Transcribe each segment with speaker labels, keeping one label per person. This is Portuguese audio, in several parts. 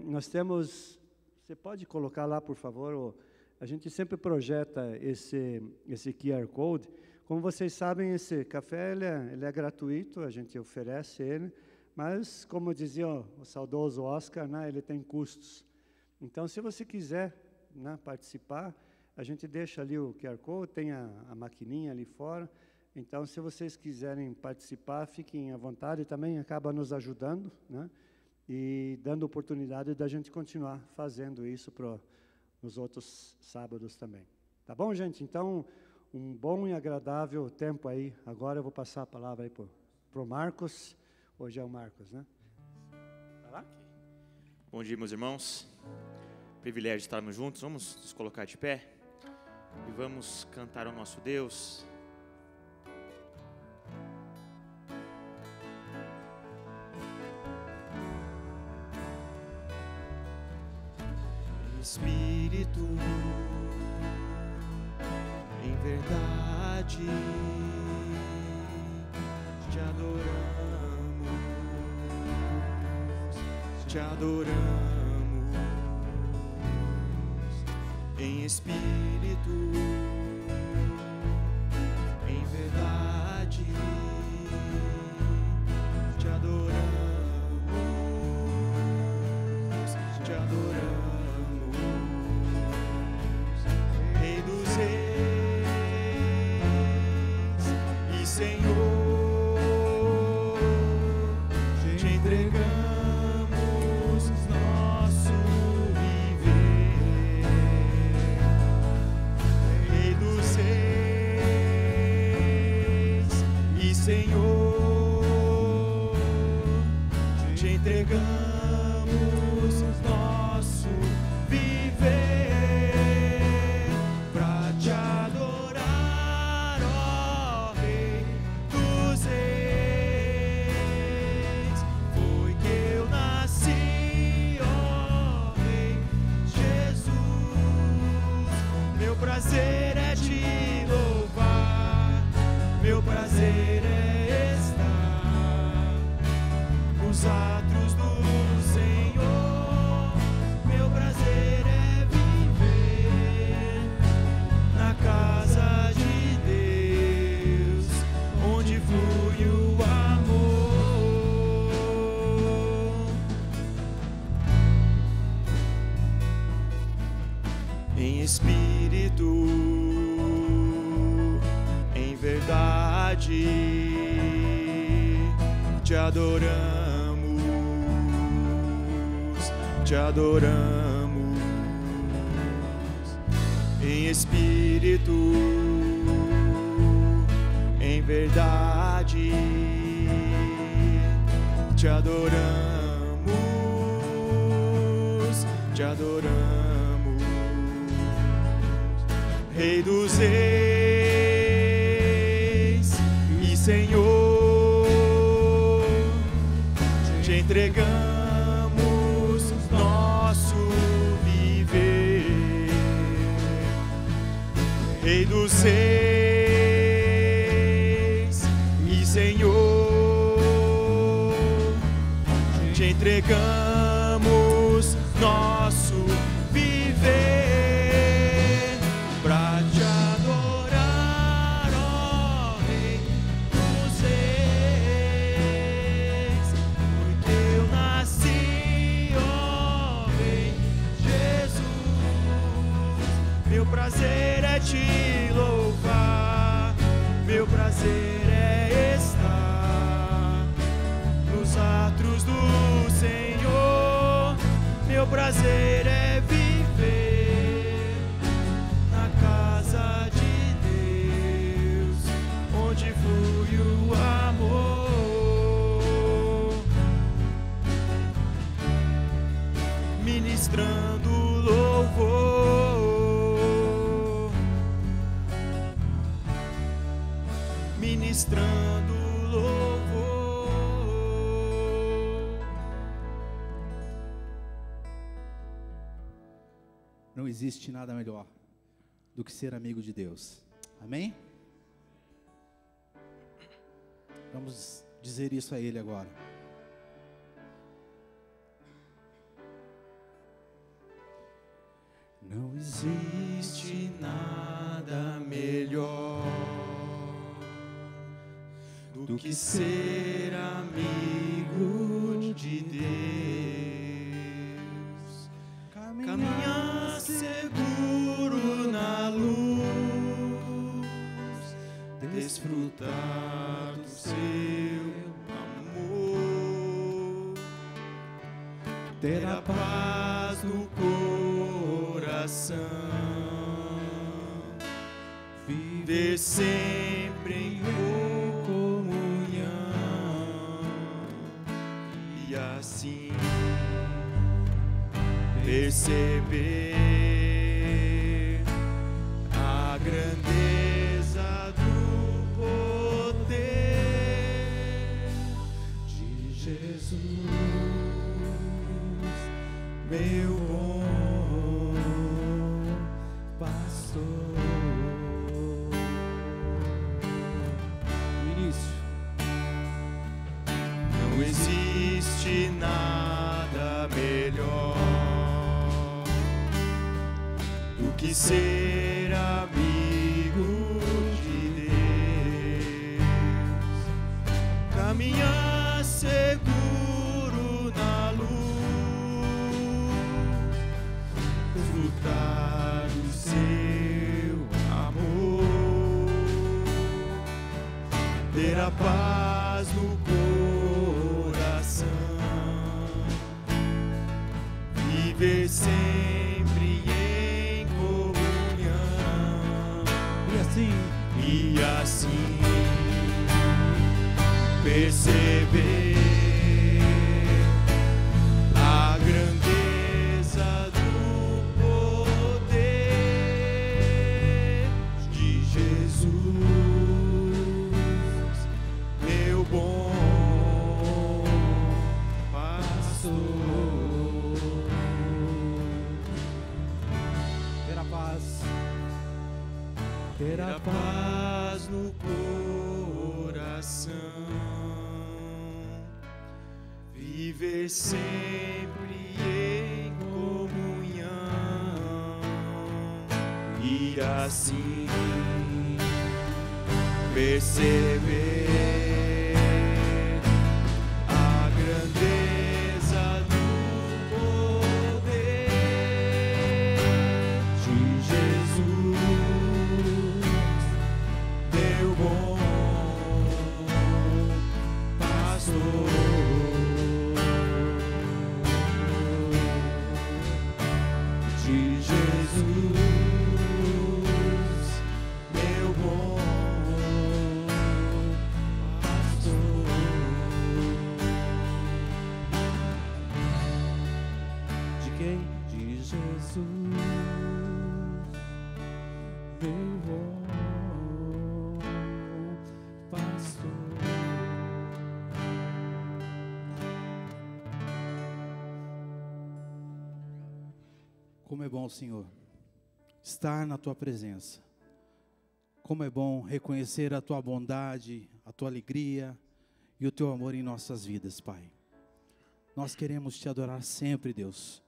Speaker 1: Nós temos, você pode colocar lá, por favor, a gente sempre projeta esse QR Code. Como vocês sabem, esse café ele é gratuito, a gente oferece ele, mas, como dizia o saudoso Oscar, né, ele tem custos. Então, se você quiser, né, participar, a gente deixa ali o QR Code, tem a maquininha ali fora. Então, se vocês quiserem participar, fiquem à vontade, também acaba nos ajudando, né? E dando oportunidade da gente continuar fazendo isso nos outros sábados também. Tá bom, gente? Então, um bom e agradável tempo aí. Agora eu vou passar a palavra aí pro Marcos. Hoje é o Marcos, né?
Speaker 2: Vai lá? Bom dia, meus irmãos. Privilégio de estarmos juntos. Vamos nos colocar de pé e vamos cantar ao nosso Deus. Espírito, em verdade, te adoramos, em espírito, em verdade, te adoramos, te adoramos. Senhor, te entregamos nosso viver, Rei dos Reis e Senhor, te entregamos nosso viver pra te adorar, ó Rei. Foi que eu nasci, ó Rei Jesus. Meu prazer é te louvar, meu prazer é estar nos atos do Senhor. Meu prazer é viver na casa de Deus, onde flui o amor. Em espírito, em verdade, te adoramos, te adoramos. Em espírito, em verdade, te adoramos, te adoramos, Rei dos Reis e Senhor, te entregamos nosso viver, Rei dos Reis e Senhor, te entregamos nosso viver pra te adorar, ó Rei dos Reis. Foi que eu nasci, ó Rei Jesus. Meu prazer é te louvar, meu prazer é estar nos atos do Senhor. Meu prazer é viver na casa de Deus, onde flui o amor, ministrando louvor, ministrando louvor.
Speaker 3: Não existe nada melhor do que ser amigo de Deus. Amém? Vamos dizer isso a Ele agora. Não existe
Speaker 2: nada melhor do que ser amigo de Deus, caminhar seguro na luz, desfrutar do seu amor, ter a paz no coração, viver sempre em comunhão e assim perceber a grandeza do poder de Jesus, meu bom pastor. Não existe nada melhor do que ser amigo de Deus, caminhar seguro na luz, desfrutar do seu amor, ter a paz no coração, viver sempre em comunhão e assim perceber a grandeza do poder de Jesus, meu bom pastor. Ter a paz no coração, viver sempre em comunhão e assim perceber a grandeza do poder de Jesus, meu bom pastor. De Jesus, meu bom pastor. De quem? De Jesus, meu bom pastor.
Speaker 3: Como é bom, Senhor, estar na Tua presença. Como é bom reconhecer a Tua bondade, a Tua alegria e o Teu amor em nossas vidas, Pai. Nós queremos Te adorar sempre, Deus.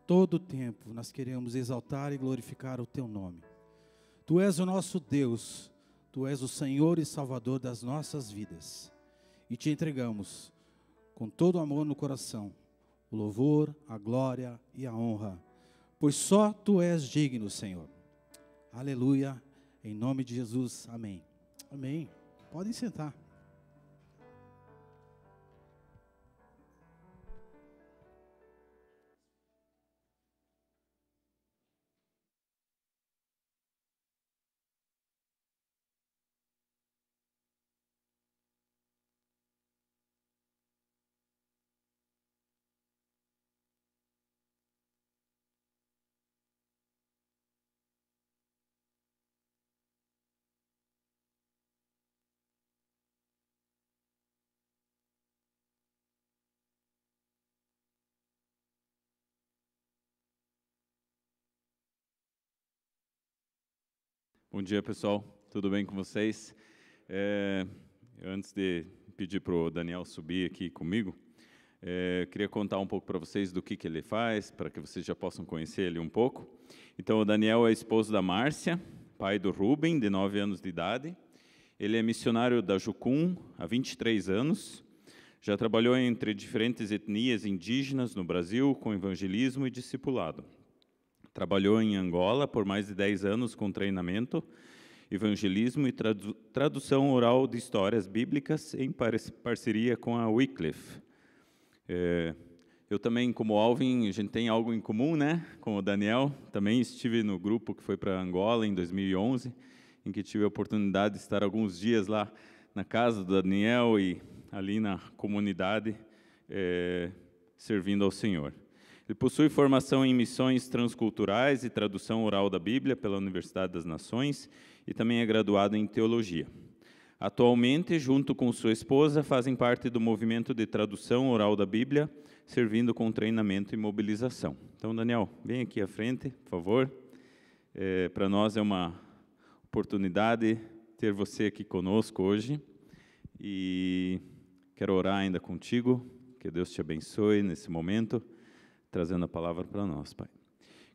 Speaker 3: Todo o tempo nós queremos exaltar e glorificar o Teu nome. Tu és o nosso Deus, Tu és o Senhor e Salvador das nossas vidas. E Te entregamos com todo o amor no coração o louvor, a glória e a honra. Pois só Tu és digno, Senhor. Aleluia, em nome de Jesus, amém. Amém. Podem sentar.
Speaker 4: Bom dia, pessoal. Tudo bem com vocês? Antes de pedir para o Daniel subir aqui comigo, Queria contar um pouco para vocês do que ele faz, para que vocês já possam conhecer ele um pouco. Então, o Daniel é esposo da Márcia, pai do Rubem, de 9 anos de idade. Ele é missionário da Jucum há 23 anos. Já trabalhou entre diferentes etnias indígenas no Brasil com evangelismo e discipulado. Trabalhou em Angola por mais de 10 anos com treinamento, evangelismo e tradução oral de histórias bíblicas em parceria com a Wycliffe. Eu também, como Alvin, a gente tem algo em comum, né? Com o Daniel. Também estive no grupo que foi para Angola em 2011, em que tive a oportunidade de estar alguns dias lá na casa do Daniel e ali na comunidade, servindo ao Senhor. Ele possui formação em missões transculturais e tradução oral da Bíblia pela Universidade das Nações e também é graduado em teologia. Atualmente, junto com sua esposa, fazem parte do movimento de tradução oral da Bíblia, servindo com treinamento e mobilização. Então, Daniel, vem aqui à frente, por favor. Para nós é uma oportunidade ter você aqui conosco hoje. E quero orar ainda contigo, que Deus te abençoe nesse momento, trazendo a palavra para nós, Pai.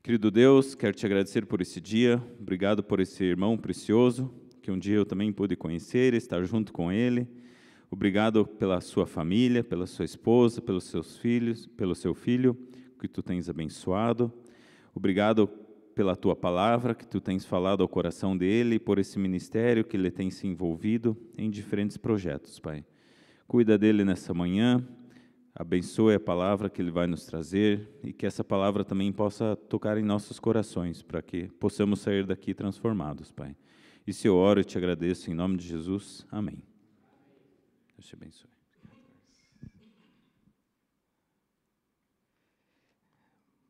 Speaker 4: Querido Deus, quero te agradecer por esse dia, obrigado por esse irmão precioso, que um dia eu também pude conhecer, estar junto com ele. Obrigado pela sua família, pela sua esposa, pelos seus filhos, pelo seu filho, que tu tens abençoado. Obrigado pela tua palavra, que tu tens falado ao coração dele, e por esse ministério que ele tem se envolvido em diferentes projetos, Pai. Cuida dele nessa manhã, abençoe a palavra que ele vai nos trazer, e que essa palavra também possa tocar em nossos corações, para que possamos sair daqui transformados, Pai. Isso eu oro e te agradeço em nome de Jesus. Amém. Deus te abençoe.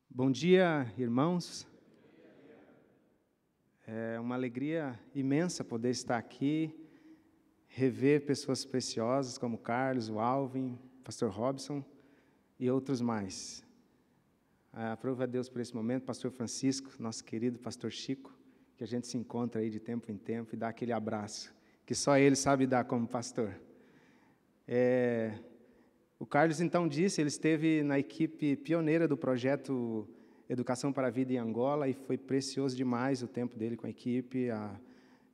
Speaker 5: Bom dia, irmãos. É uma alegria imensa poder estar aqui, rever pessoas preciosas como o Carlos, o Alvin, o pastor Robson e outros mais. Aprove a Deus por esse momento, pastor Francisco, nosso querido pastor Chico, que a gente se encontra aí de tempo em tempo e dá aquele abraço, que só ele sabe dar como pastor. O Carlos, então, disse, ele esteve na equipe pioneira do projeto Educação para a Vida em Angola, e foi precioso demais o tempo dele com a equipe. A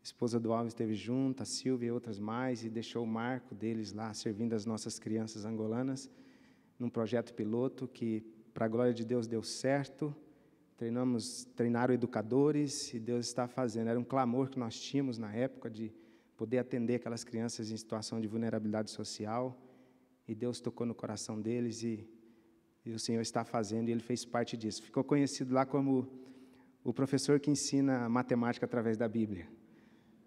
Speaker 5: esposa do Alves esteve junto, a Silvia e outras mais, e deixou o marco deles lá, servindo as nossas crianças angolanas, num projeto piloto que, para a glória de Deus, deu certo. Treinaram educadores, e Deus está fazendo. Era um clamor que nós tínhamos na época de poder atender aquelas crianças em situação de vulnerabilidade social, e Deus tocou no coração deles, e o Senhor está fazendo, e ele fez parte disso. Ficou conhecido lá como o professor que ensina matemática através da Bíblia.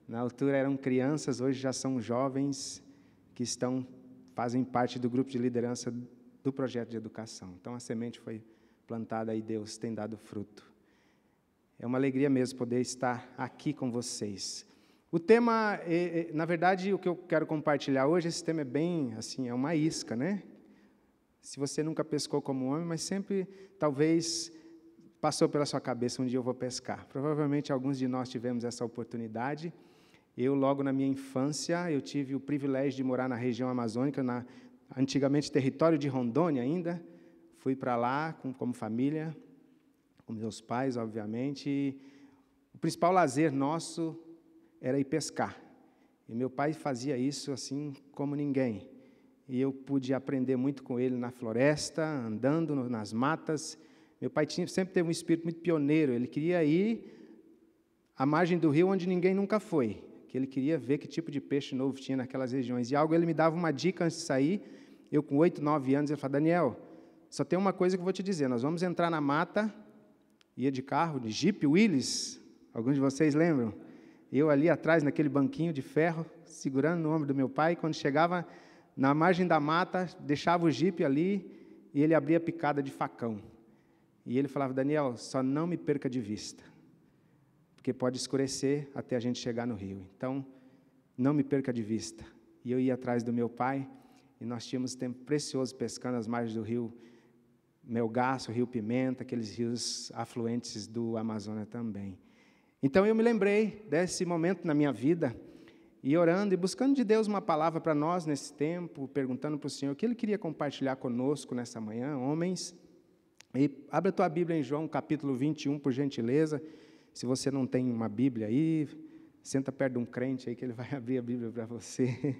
Speaker 5: Na altura eram crianças, hoje já são jovens que fazem parte do grupo de liderança do projeto de educação. Então, a semente foi plantada e Deus tem dado fruto. É uma alegria mesmo poder estar aqui com vocês. O tema, na verdade, o que eu quero compartilhar hoje, esse tema é bem, assim, é uma isca, né? Se você nunca pescou como homem, mas sempre, talvez, passou pela sua cabeça, um dia eu vou pescar. Provavelmente, alguns de nós tivemos essa oportunidade. Eu, logo na minha infância, eu tive o privilégio de morar na região amazônica, antigamente território de Rondônia ainda. Fui para lá como família, com meus pais, obviamente. E o principal lazer nosso era ir pescar. E meu pai fazia isso assim como ninguém. E eu pude aprender muito com ele na floresta, andando nas matas. Meu pai sempre teve um espírito muito pioneiro. Ele queria ir à margem do rio onde ninguém nunca foi, que ele queria ver que tipo de peixe novo tinha naquelas regiões. E ele me dava uma dica antes de sair. Eu, com 8, 9 anos, ele falava: Daniel, só tem uma coisa que eu vou te dizer. Nós vamos entrar na mata, ia de carro, de Jeep Willys. Alguns de vocês lembram? Eu ali atrás, naquele banquinho de ferro, segurando no ombro do meu pai. Quando chegava na margem da mata, deixava o Jeep ali e ele abria a picada de facão. E ele falava: Daniel, só não me perca de vista, porque pode escurecer até a gente chegar no rio. Então, não me perca de vista. E eu ia atrás do meu pai, e nós tínhamos tempo precioso pescando às margens do rio Melgaço, rio Pimenta, aqueles rios afluentes do Amazonas também. Então, eu me lembrei desse momento na minha vida. e orando e buscando de Deus uma palavra para nós nesse tempo, perguntando para o Senhor o que Ele queria compartilhar conosco nessa manhã, homens. E abre a tua Bíblia em João, capítulo 21, por gentileza. Se você não tem uma Bíblia aí, senta perto de um crente aí que ele vai abrir a Bíblia para você.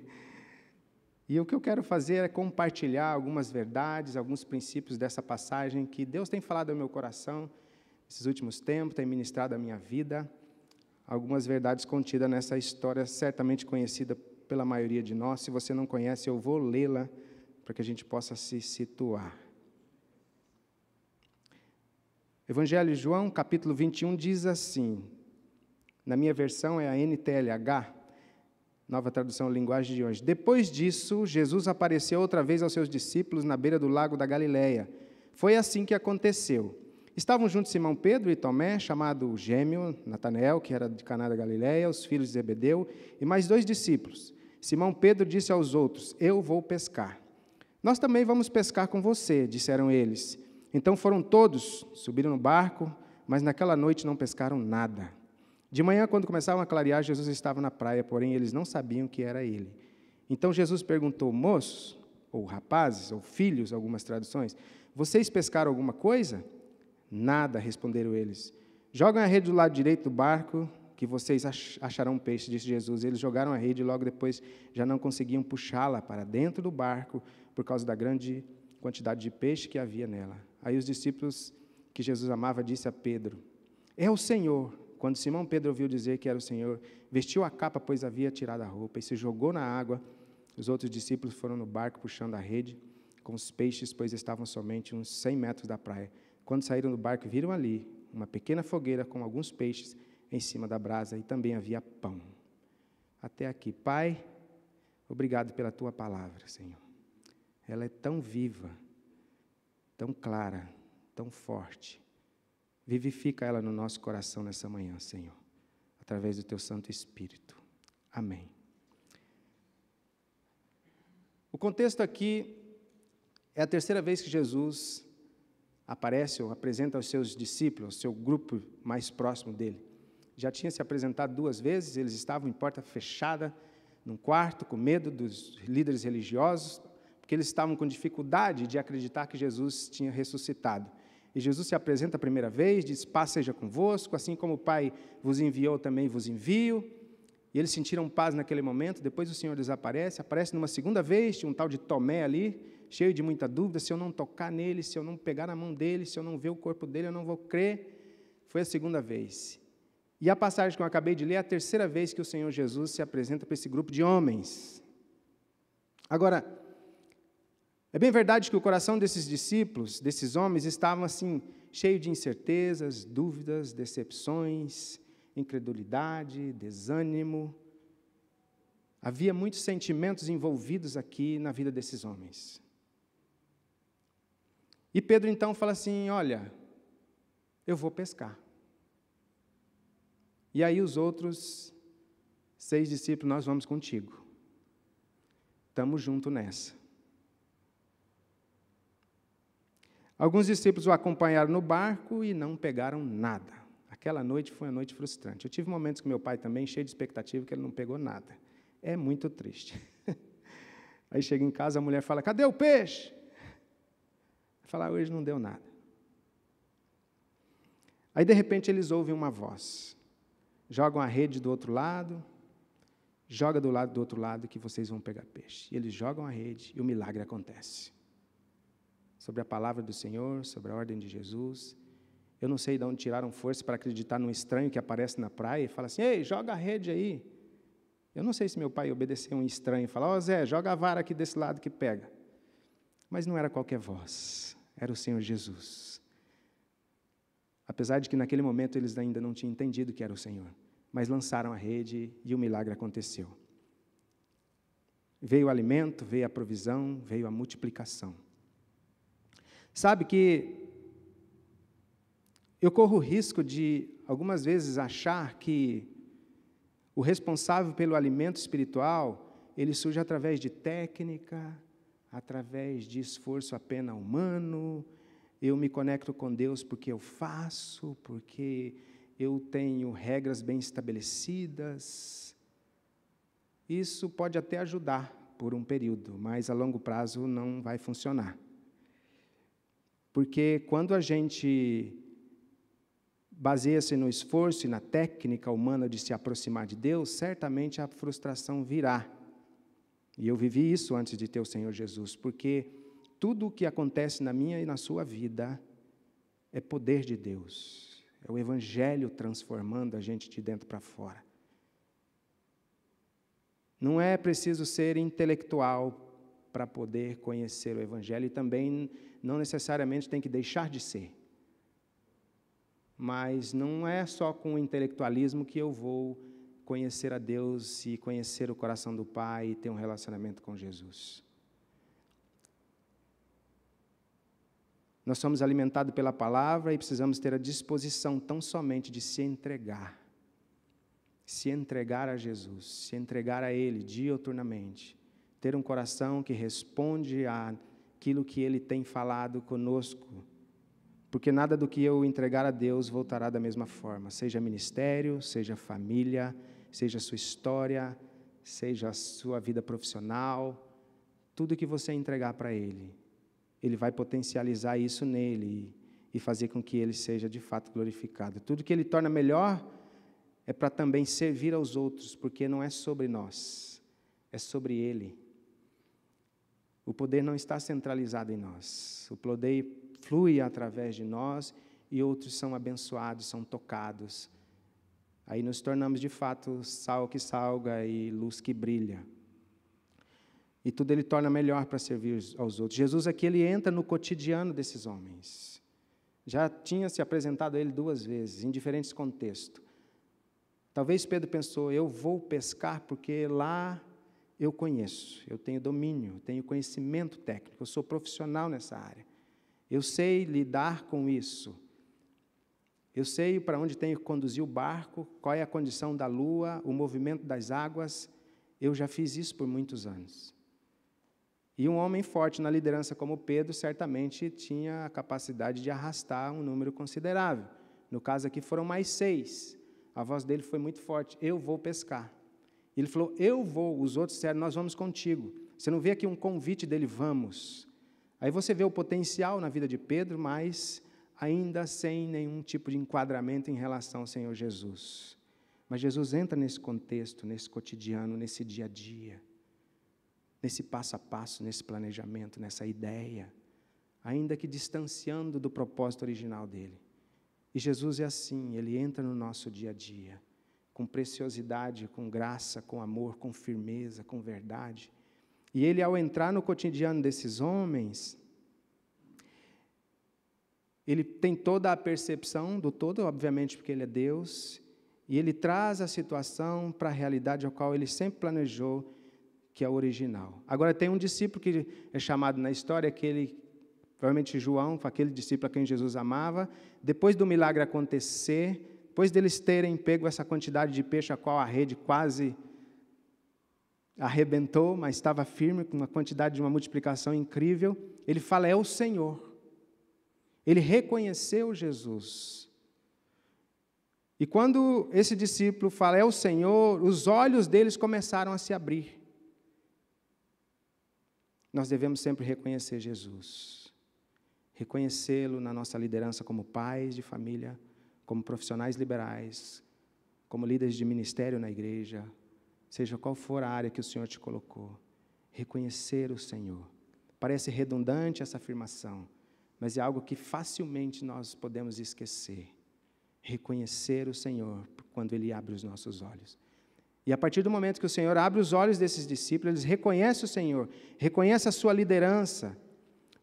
Speaker 5: E o que eu quero fazer é compartilhar algumas verdades, alguns princípios dessa passagem que Deus tem falado ao meu coração nesses últimos tempos, tem ministrado a minha vida. Algumas verdades contidas nessa história, certamente conhecida pela maioria de nós. Se você não conhece, eu vou lê-la para que a gente possa se situar. Evangelho de João, capítulo 21, diz assim, na minha versão é a NTLH, nova tradução linguagem de hoje. Depois disso, Jesus apareceu outra vez aos seus discípulos na beira do lago da Galileia. Foi assim que aconteceu. Estavam juntos Simão Pedro e Tomé, chamado Gêmeo, Natanael, que era de Caná da Galileia, os filhos de Zebedeu, e mais 2 discípulos. Simão Pedro disse aos outros, eu vou pescar. Nós também vamos pescar com você, disseram eles. Então foram todos, subiram no barco, mas naquela noite não pescaram nada. De manhã, quando começavam a clarear, Jesus estava na praia, porém eles não sabiam que era ele. Então Jesus perguntou, moços, ou rapazes, ou filhos, algumas traduções, vocês pescaram alguma coisa? Nada, responderam eles. Joguem a rede do lado direito do barco, que vocês acharão peixe, disse Jesus. Eles jogaram a rede e logo depois já não conseguiam puxá-la para dentro do barco, por causa da grande quantidade de peixe que havia nela. Aí os discípulos que Jesus amava disse a Pedro, é o Senhor. Quando Simão Pedro ouviu dizer que era o Senhor, vestiu a capa, pois havia tirado a roupa, e se jogou na água. Os outros discípulos foram no barco puxando a rede com os peixes, pois estavam somente uns 100 metros da praia. Quando saíram do barco, viram ali uma pequena fogueira com alguns peixes em cima da brasa, e também havia pão. Até aqui. Pai, obrigado pela Tua palavra, Senhor. Ela é tão viva, tão clara, tão forte. Vivifica ela no nosso coração nessa manhã, Senhor, através do Teu Santo Espírito. Amém. O contexto aqui é a terceira vez que Jesus aparece ou apresenta aos seus discípulos, ao seu grupo mais próximo dele. Já tinha se apresentado 2 vezes, eles estavam em porta fechada, num quarto, com medo dos líderes religiosos, porque eles estavam com dificuldade de acreditar que Jesus tinha ressuscitado. E Jesus se apresenta a primeira vez, diz, paz seja convosco, assim como o Pai vos enviou, também vos envio. E eles sentiram paz naquele momento. Depois o Senhor desaparece, aparece numa segunda vez, tinha um tal de Tomé ali, cheio de muita dúvida, se eu não tocar nele, se eu não pegar na mão dele, se eu não ver o corpo dele, eu não vou crer. Foi a segunda vez. E a passagem que eu acabei de ler é a terceira vez que o Senhor Jesus se apresenta para esse grupo de homens. Agora, é bem verdade que o coração desses discípulos, desses homens, estavam assim, cheio de incertezas, dúvidas, decepções, incredulidade, desânimo. Havia muitos sentimentos envolvidos aqui na vida desses homens. E Pedro então fala assim, olha, eu vou pescar. E aí os outros 6 discípulos, nós vamos contigo. Estamos juntos nessa. Alguns discípulos o acompanharam no barco e não pegaram nada. Aquela noite foi uma noite frustrante. Eu tive momentos com meu pai também, cheio de expectativa, que ele não pegou nada. É muito triste. Aí chega em casa, a mulher fala, cadê o peixe? Fala, hoje não deu nada. Aí, de repente, eles ouvem uma voz. Jogam a rede do outro lado, joga do outro lado que vocês vão pegar peixe. E eles jogam a rede e o milagre acontece. Sobre a palavra do Senhor, sobre a ordem de Jesus. Eu não sei de onde tiraram força para acreditar num estranho que aparece na praia e fala assim, ei, joga a rede aí. Eu não sei se meu pai obedeceu um estranho e falou, Zé, joga a vara aqui desse lado que pega. Mas não era qualquer voz, era o Senhor Jesus. Apesar de que naquele momento eles ainda não tinham entendido que era o Senhor. Mas lançaram a rede e o milagre aconteceu. Veio o alimento, veio a provisão, veio a multiplicação. Sabe que eu corro o risco de, algumas vezes, achar que o responsável pelo alimento espiritual, ele surge através de técnica, através de esforço apenas humano. Eu me conecto com Deus porque eu faço, porque eu tenho regras bem estabelecidas. isso pode até ajudar por um período, mas a longo prazo não vai funcionar. Porque quando a gente baseia-se no esforço e na técnica humana de se aproximar de Deus, certamente a frustração virá. E eu vivi isso antes de ter o Senhor Jesus, porque tudo o que acontece na minha e na sua vida é poder de Deus. É o Evangelho transformando a gente de dentro para fora. Não é preciso ser intelectual para poder conhecer o Evangelho, e também não necessariamente tem que deixar de ser. Mas não é só com o intelectualismo que eu vou conhecer a Deus e conhecer o coração do Pai e ter um relacionamento com Jesus. Nós somos alimentados pela palavra e precisamos ter a disposição tão somente de se entregar a Jesus, se entregar a Ele diuturnamente, ter um coração que responde àquilo que Ele tem falado conosco, porque nada do que eu entregar a Deus voltará da mesma forma, seja ministério, seja família, seja a sua história, seja a sua vida profissional, tudo que você entregar para Ele, Ele vai potencializar isso nele e fazer com que Ele seja de fato glorificado. Tudo que Ele torna melhor é para também servir aos outros, porque não é sobre nós, é sobre Ele. O poder não está centralizado em nós, o poder flui através de nós e outros são abençoados, são tocados. Aí nos tornamos de fato sal que salga e luz que brilha. E tudo Ele torna melhor para servir aos outros. Jesus aqui, Ele entra no cotidiano desses homens. Já tinha se apresentado a Ele 2 vezes, em diferentes contextos. Talvez Pedro pensou, eu vou pescar porque lá eu conheço, eu tenho domínio, eu tenho conhecimento técnico, eu sou profissional nessa área. Eu sei lidar com isso. Eu sei para onde tenho que conduzir o barco, qual é a condição da lua, o movimento das águas. Eu já fiz isso por muitos anos. E um homem forte na liderança como Pedro, certamente tinha a capacidade de arrastar um número considerável. No caso aqui foram mais 6. A voz dele foi muito forte, eu vou pescar. Ele falou, eu vou, os outros disseram, nós vamos contigo. Você não vê aqui um convite dele, vamos. Aí você vê o potencial na vida de Pedro, mas ainda sem nenhum tipo de enquadramento em relação ao Senhor Jesus. Mas Jesus entra nesse contexto, nesse cotidiano, nesse dia a dia, nesse passo a passo, nesse planejamento, nessa ideia, ainda que distanciando do propósito original dele. E Jesus é assim, Ele entra no nosso dia a dia, com preciosidade, com graça, com amor, com firmeza, com verdade. E Ele, ao entrar no cotidiano desses homens, Ele tem toda a percepção do todo, obviamente, porque Ele é Deus, e Ele traz a situação para a realidade ao qual Ele sempre planejou, que é o original. Agora, tem um discípulo que é chamado na história, provavelmente João, aquele discípulo a quem Jesus amava, depois do milagre acontecer, depois deles terem pego essa quantidade de peixe, a qual a rede quase arrebentou, mas estava firme, com uma quantidade de uma multiplicação incrível, ele fala, é o Senhor. Ele reconheceu Jesus. E quando esse discípulo fala, é o Senhor, os olhos deles começaram a se abrir. Nós devemos sempre reconhecer Jesus. Reconhecê-lo na nossa liderança como pais de família, como profissionais liberais, como líderes de ministério na igreja, seja qual for a área que o Senhor te colocou. Reconhecer o Senhor. Parece redundante essa afirmação, mas é algo que facilmente nós podemos esquecer. Reconhecer o Senhor quando Ele abre os nossos olhos. E a partir do momento que o Senhor abre os olhos desses discípulos, eles reconhecem o Senhor, reconhecem a sua liderança,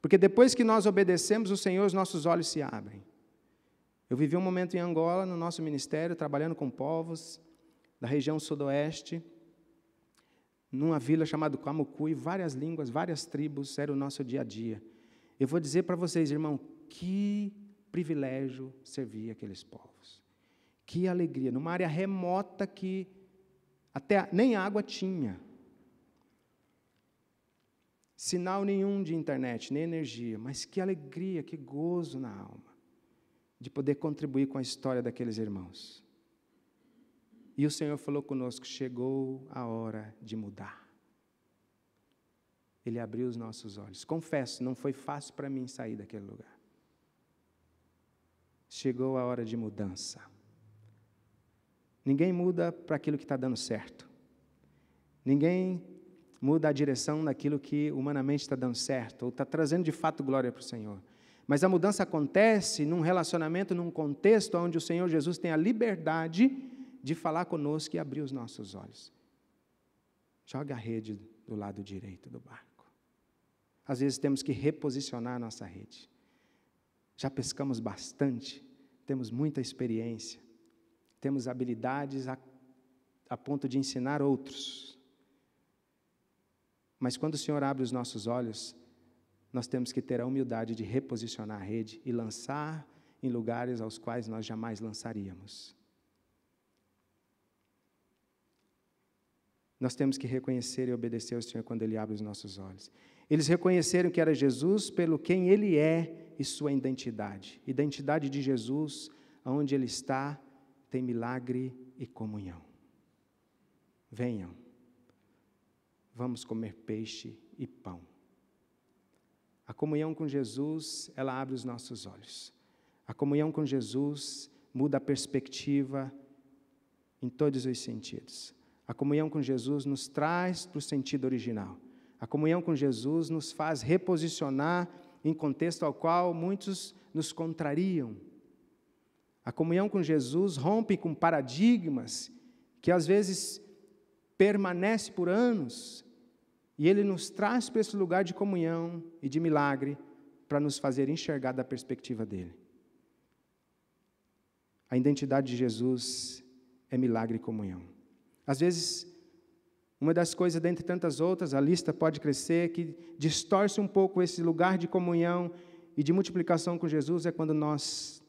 Speaker 5: porque depois que nós obedecemos o Senhor, os nossos olhos se abrem. Eu vivi um momento em Angola, no nosso ministério, trabalhando com povos da região sudoeste, numa vila chamada Camucuí, várias línguas, várias tribos, era o nosso dia a dia. Eu vou dizer para vocês, irmão, que privilégio servir aqueles povos. Que alegria, numa área remota que até nem água tinha. Sinal nenhum de internet, nem energia, mas que alegria, que gozo na alma de poder contribuir com a história daqueles irmãos. E o Senhor falou conosco, chegou a hora de mudar. Ele abriu os nossos olhos. Confesso, não foi fácil para mim sair daquele lugar. Chegou a hora de mudança. Ninguém muda para aquilo que está dando certo. Ninguém muda a direção daquilo que humanamente está dando certo, ou está trazendo de fato glória para o Senhor. Mas a mudança acontece num relacionamento, num contexto onde o Senhor Jesus tem a liberdade de falar conosco e abrir os nossos olhos. Joga a rede do lado direito do barco. Às vezes temos que reposicionar a nossa rede. Já pescamos bastante, temos muita experiência, temos habilidades a ponto de ensinar outros. Mas quando o Senhor abre os nossos olhos, nós temos que ter a humildade de reposicionar a rede e lançar em lugares aos quais nós jamais lançaríamos. Nós temos que reconhecer e obedecer ao Senhor quando Ele abre os nossos olhos. Eles reconheceram que era Jesus pelo quem Ele é e sua identidade. Identidade de Jesus, onde Ele está, tem milagre e comunhão. Venham, vamos comer peixe e pão. A comunhão com Jesus, ela abre os nossos olhos. A comunhão com Jesus muda a perspectiva em todos os sentidos. A comunhão com Jesus nos traz para o sentido original. A comunhão com Jesus nos faz reposicionar em contexto ao qual muitos nos contrariam. A comunhão com Jesus rompe com paradigmas que às vezes permanecem por anos, e Ele nos traz para esse lugar de comunhão e de milagre para nos fazer enxergar da perspectiva dEle. A identidade de Jesus é milagre e comunhão. Às vezes, uma das coisas, dentre tantas outras, a lista pode crescer, que distorce um pouco esse lugar de comunhão e de multiplicação com Jesus, é quando nós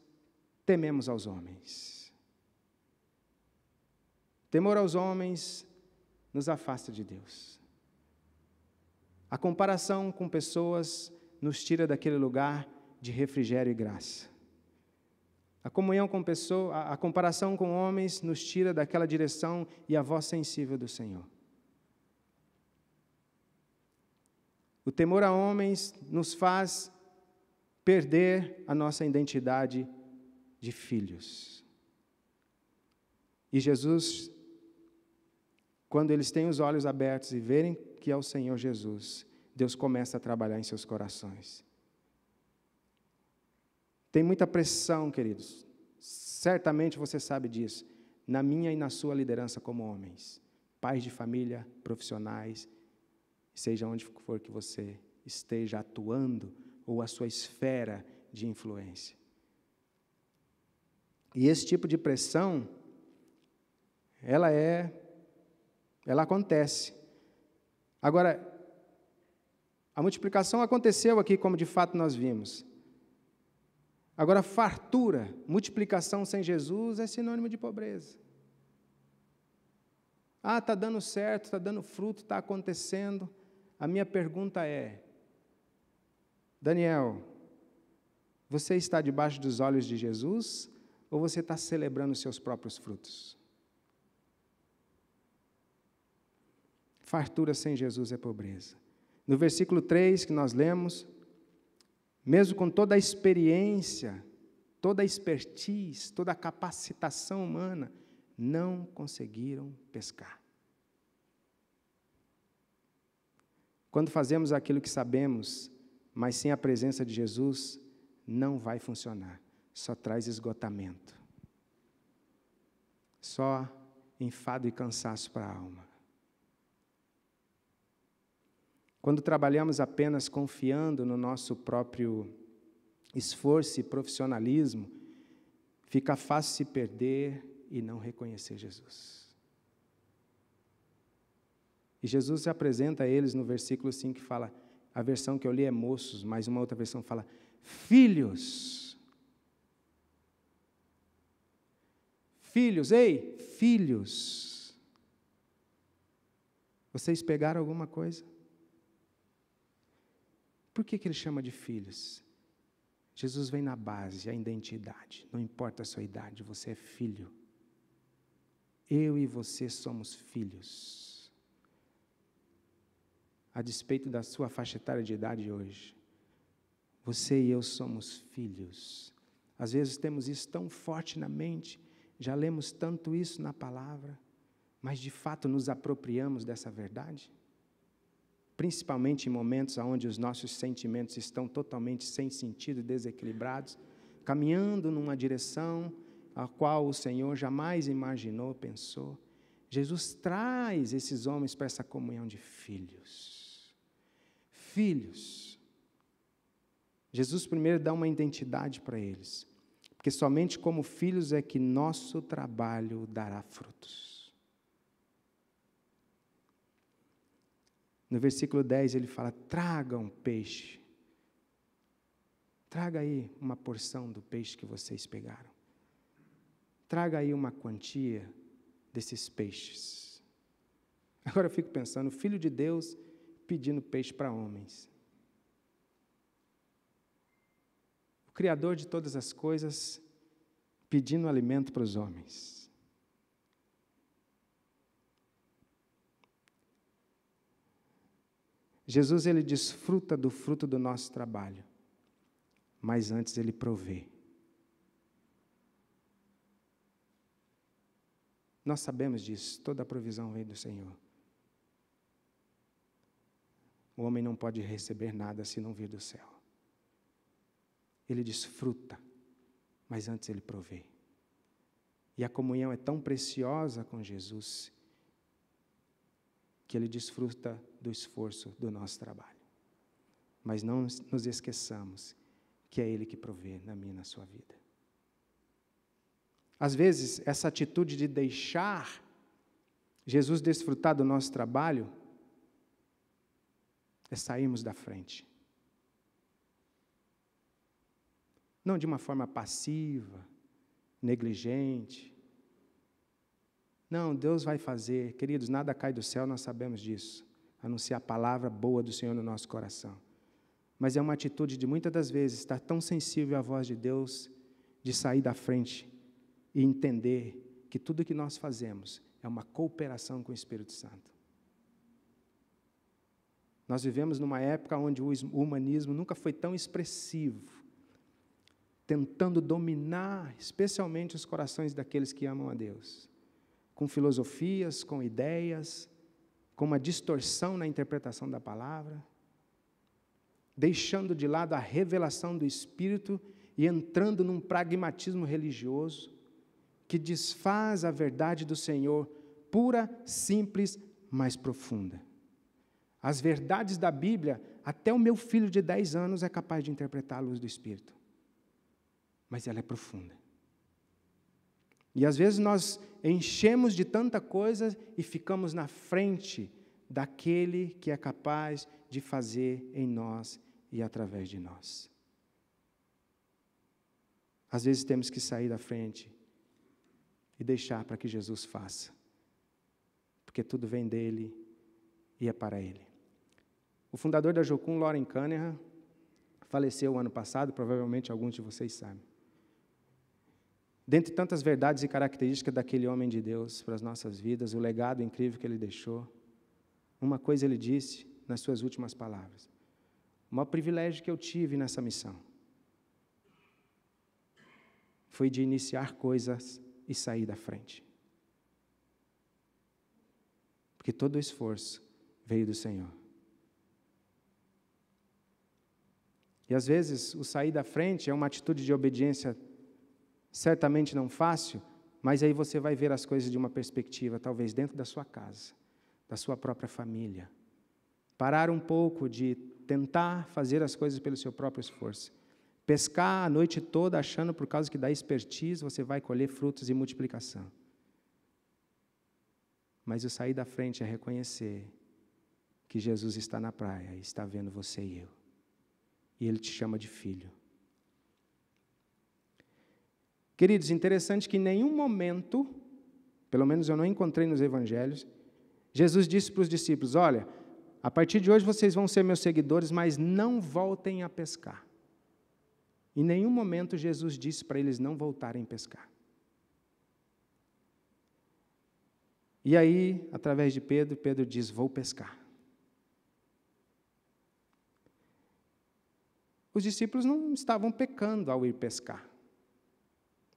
Speaker 5: tememos aos homens. Temor aos homens nos afasta de Deus. A comparação com pessoas nos tira daquele lugar de refrigério e graça. A comunhão com pessoas, a comparação com homens nos tira daquela direção e a voz sensível do Senhor. O temor a homens nos faz perder a nossa identidade de filhos. E Jesus, quando eles têm os olhos abertos e verem que é o Senhor Jesus, Deus começa a trabalhar em seus corações. Tem muita pressão, queridos. Certamente você sabe disso. Na minha e na sua liderança como homens, pais de família, profissionais, seja onde for que você esteja atuando, ou a sua esfera de influência. E esse tipo de pressão, ela acontece. Agora, a multiplicação aconteceu aqui, como de fato nós vimos. Agora, fartura, multiplicação sem Jesus é sinônimo de pobreza. Ah, está dando certo, está dando fruto, está acontecendo. A minha pergunta é, Daniel, você está debaixo dos olhos de Jesus ou você está celebrando os seus próprios frutos? Fartura sem Jesus é pobreza. No versículo 3 que nós lemos, mesmo com toda a experiência, toda a expertise, toda a capacitação humana, não conseguiram pescar. Quando fazemos aquilo que sabemos, mas sem a presença de Jesus, não vai funcionar. Só traz esgotamento. Só enfado e cansaço para a alma. Quando trabalhamos apenas confiando no nosso próprio esforço e profissionalismo, fica fácil se perder e não reconhecer Jesus. E Jesus se apresenta a eles no versículo 5 que fala, a versão que eu li é moços, mas uma outra versão fala, filhos. Filhos, ei, filhos. Vocês pegaram alguma coisa? Por que ele chama de filhos? Jesus vem na base, a identidade. Não importa a sua idade, você é filho. Eu e você somos filhos. A despeito da sua faixa etária de idade hoje, você e eu somos filhos. Às vezes temos isso tão forte na mente, já lemos tanto isso na palavra, mas de fato nos apropriamos dessa verdade? Principalmente em momentos onde os nossos sentimentos estão totalmente sem sentido, desequilibrados, caminhando numa direção a qual o Senhor jamais imaginou, pensou. Jesus traz esses homens para essa comunhão de filhos. Filhos. Jesus primeiro dá uma identidade para eles, porque somente como filhos é que nosso trabalho dará frutos. No versículo 10 ele fala, tragam peixe. Traga aí uma porção do peixe que vocês pegaram. Traga aí uma quantia desses peixes. Agora eu fico pensando, o Filho de Deus pedindo peixe para homens. O Criador de todas as coisas pedindo alimento para os homens. Jesus, ele desfruta do fruto do nosso trabalho, mas antes ele provê. Nós sabemos disso, toda a provisão vem do Senhor. O homem não pode receber nada se não vir do céu. Ele desfruta, mas antes ele provê. E a comunhão é tão preciosa com Jesus, que ele desfruta do esforço do nosso trabalho. Mas não nos esqueçamos que é ele que provê na minha e na sua vida. Às vezes, essa atitude de deixar Jesus desfrutar do nosso trabalho é sairmos da frente. Não de uma forma passiva, negligente. Não, Deus vai fazer. Queridos, nada cai do céu, nós sabemos disso. Anunciar a palavra boa do Senhor no nosso coração. Mas é uma atitude de, muitas das vezes, estar tão sensível à voz de Deus, de sair da frente e entender que tudo que nós fazemos é uma cooperação com o Espírito Santo. Nós vivemos numa época onde o humanismo nunca foi tão expressivo, tentando dominar, especialmente os corações daqueles que amam a Deus, com filosofias, com ideias, com uma distorção na interpretação da palavra, deixando de lado a revelação do Espírito e entrando num pragmatismo religioso, que desfaz a verdade do Senhor, pura, simples, mas profunda. As verdades da Bíblia, até o meu filho de 10 anos é capaz de interpretar à luz do Espírito. Mas ela é profunda. E às vezes nós enchemos de tanta coisa e ficamos na frente daquele que é capaz de fazer em nós e através de nós. Às vezes temos que sair da frente e deixar para que Jesus faça, porque tudo vem dele e é para ele. O fundador da Jocum, Loren Cunningham, faleceu ano passado, provavelmente alguns de vocês sabem. Dentre tantas verdades e características daquele homem de Deus para as nossas vidas, o legado incrível que ele deixou, uma coisa ele disse nas suas últimas palavras: o maior privilégio que eu tive nessa missão foi de iniciar coisas e sair da frente. Porque todo o esforço veio do Senhor. E às vezes o sair da frente é uma atitude de obediência certamente não fácil, mas aí você vai ver as coisas de uma perspectiva, talvez dentro da sua casa, da sua própria família. Parar um pouco de tentar fazer as coisas pelo seu próprio esforço. Pescar a noite toda achando por causa que da expertise você vai colher frutos e multiplicação. Mas o sair da frente é reconhecer que Jesus está na praia e está vendo você e eu. E Ele te chama de filho. Queridos, interessante que em nenhum momento, pelo menos eu não encontrei nos evangelhos, Jesus disse para os discípulos: olha, a partir de hoje vocês vão ser meus seguidores, mas não voltem a pescar. Em nenhum momento Jesus disse para eles não voltarem a pescar. E aí, através de Pedro, Pedro diz: vou pescar. Os discípulos não estavam pecando ao ir pescar,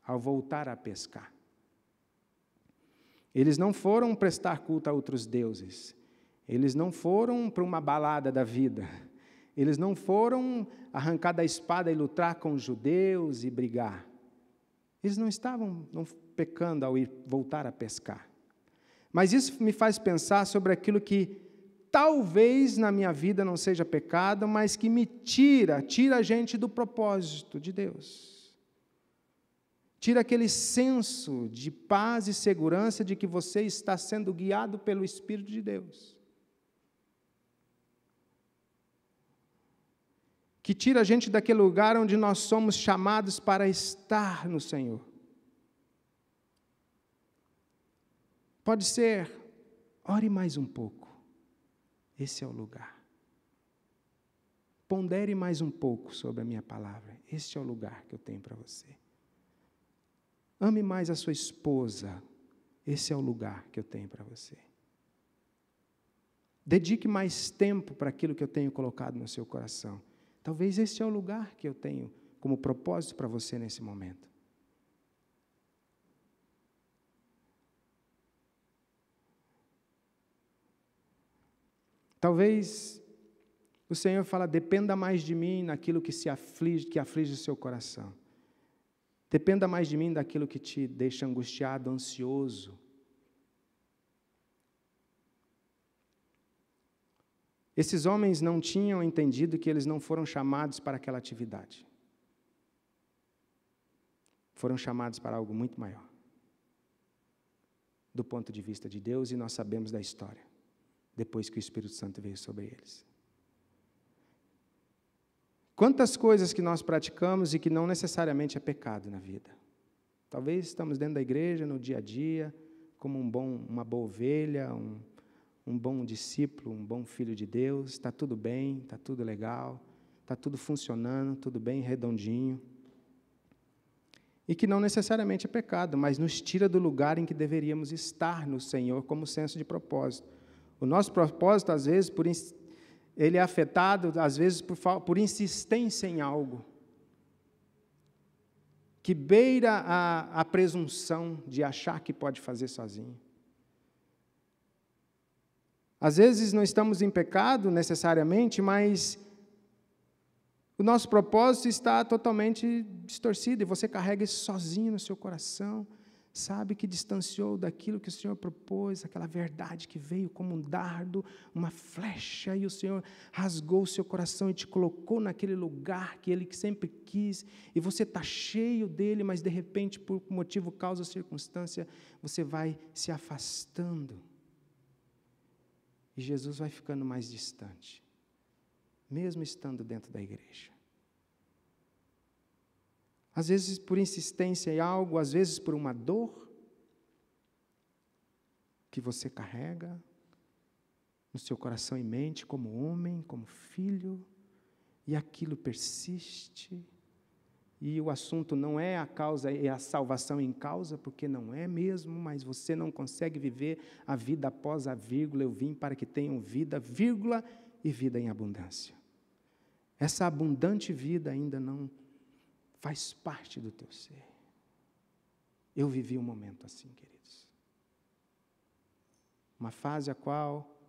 Speaker 5: ao voltar a pescar. Eles não foram prestar culto a outros deuses. Eles não foram para uma balada da vida. Eles não foram arrancar da espada e lutar com os judeus e brigar. Eles não estavam pecando ao voltar a pescar. Mas isso me faz pensar sobre aquilo que talvez na minha vida não seja pecado, mas que me tira a gente do propósito de Deus. Tira aquele senso de paz e segurança de que você está sendo guiado pelo Espírito de Deus. Que tira a gente daquele lugar onde nós somos chamados para estar no Senhor. Pode ser, ore mais um pouco. Esse é o lugar. Pondere mais um pouco sobre a minha palavra. Este é o lugar que eu tenho para você. Ame mais a sua esposa. Esse é o lugar que eu tenho para você. Dedique mais tempo para aquilo que eu tenho colocado no seu coração. Talvez esse é o lugar que eu tenho como propósito para você nesse momento. Talvez o Senhor fala: dependa mais de mim naquilo que aflige o seu coração. Dependa mais de mim daquilo que te deixa angustiado, ansioso. Esses homens não tinham entendido que eles não foram chamados para aquela atividade. Foram chamados para algo muito maior. Do ponto de vista de Deus, e nós sabemos da história, depois que o Espírito Santo veio sobre eles. Quantas coisas que nós praticamos e que não necessariamente é pecado na vida. Talvez estamos dentro da igreja, no dia a dia, como uma boa ovelha, um bom discípulo, um bom filho de Deus, está tudo bem, está tudo legal, está tudo funcionando, tudo bem redondinho. E que não necessariamente é pecado, mas nos tira do lugar em que deveríamos estar no Senhor como senso de propósito. O nosso propósito, às vezes, ele é afetado, às vezes, por insistência em algo que beira a presunção de achar que pode fazer sozinho. Às vezes não estamos em pecado necessariamente, mas o nosso propósito está totalmente distorcido e você carrega isso sozinho no seu coração, sabe que distanciou daquilo que o Senhor propôs, aquela verdade que veio como um dardo, uma flecha, e o Senhor rasgou o seu coração e te colocou naquele lugar que Ele sempre quis, e você está cheio dele, mas de repente, por motivo, causa, circunstância, você vai se afastando. E Jesus vai ficando mais distante, mesmo estando dentro da igreja. Às vezes por insistência em algo, às vezes por uma dor que você carrega no seu coração e mente, como homem, como filho, e aquilo persiste, e o assunto não é a causa, é a salvação em causa, porque não é mesmo, mas você não consegue viver a vida após a vírgula. Eu vim para que tenham vida, vírgula, e vida em abundância. Essa abundante vida ainda não faz parte do teu ser. Eu vivi um momento assim, queridos. Uma fase a qual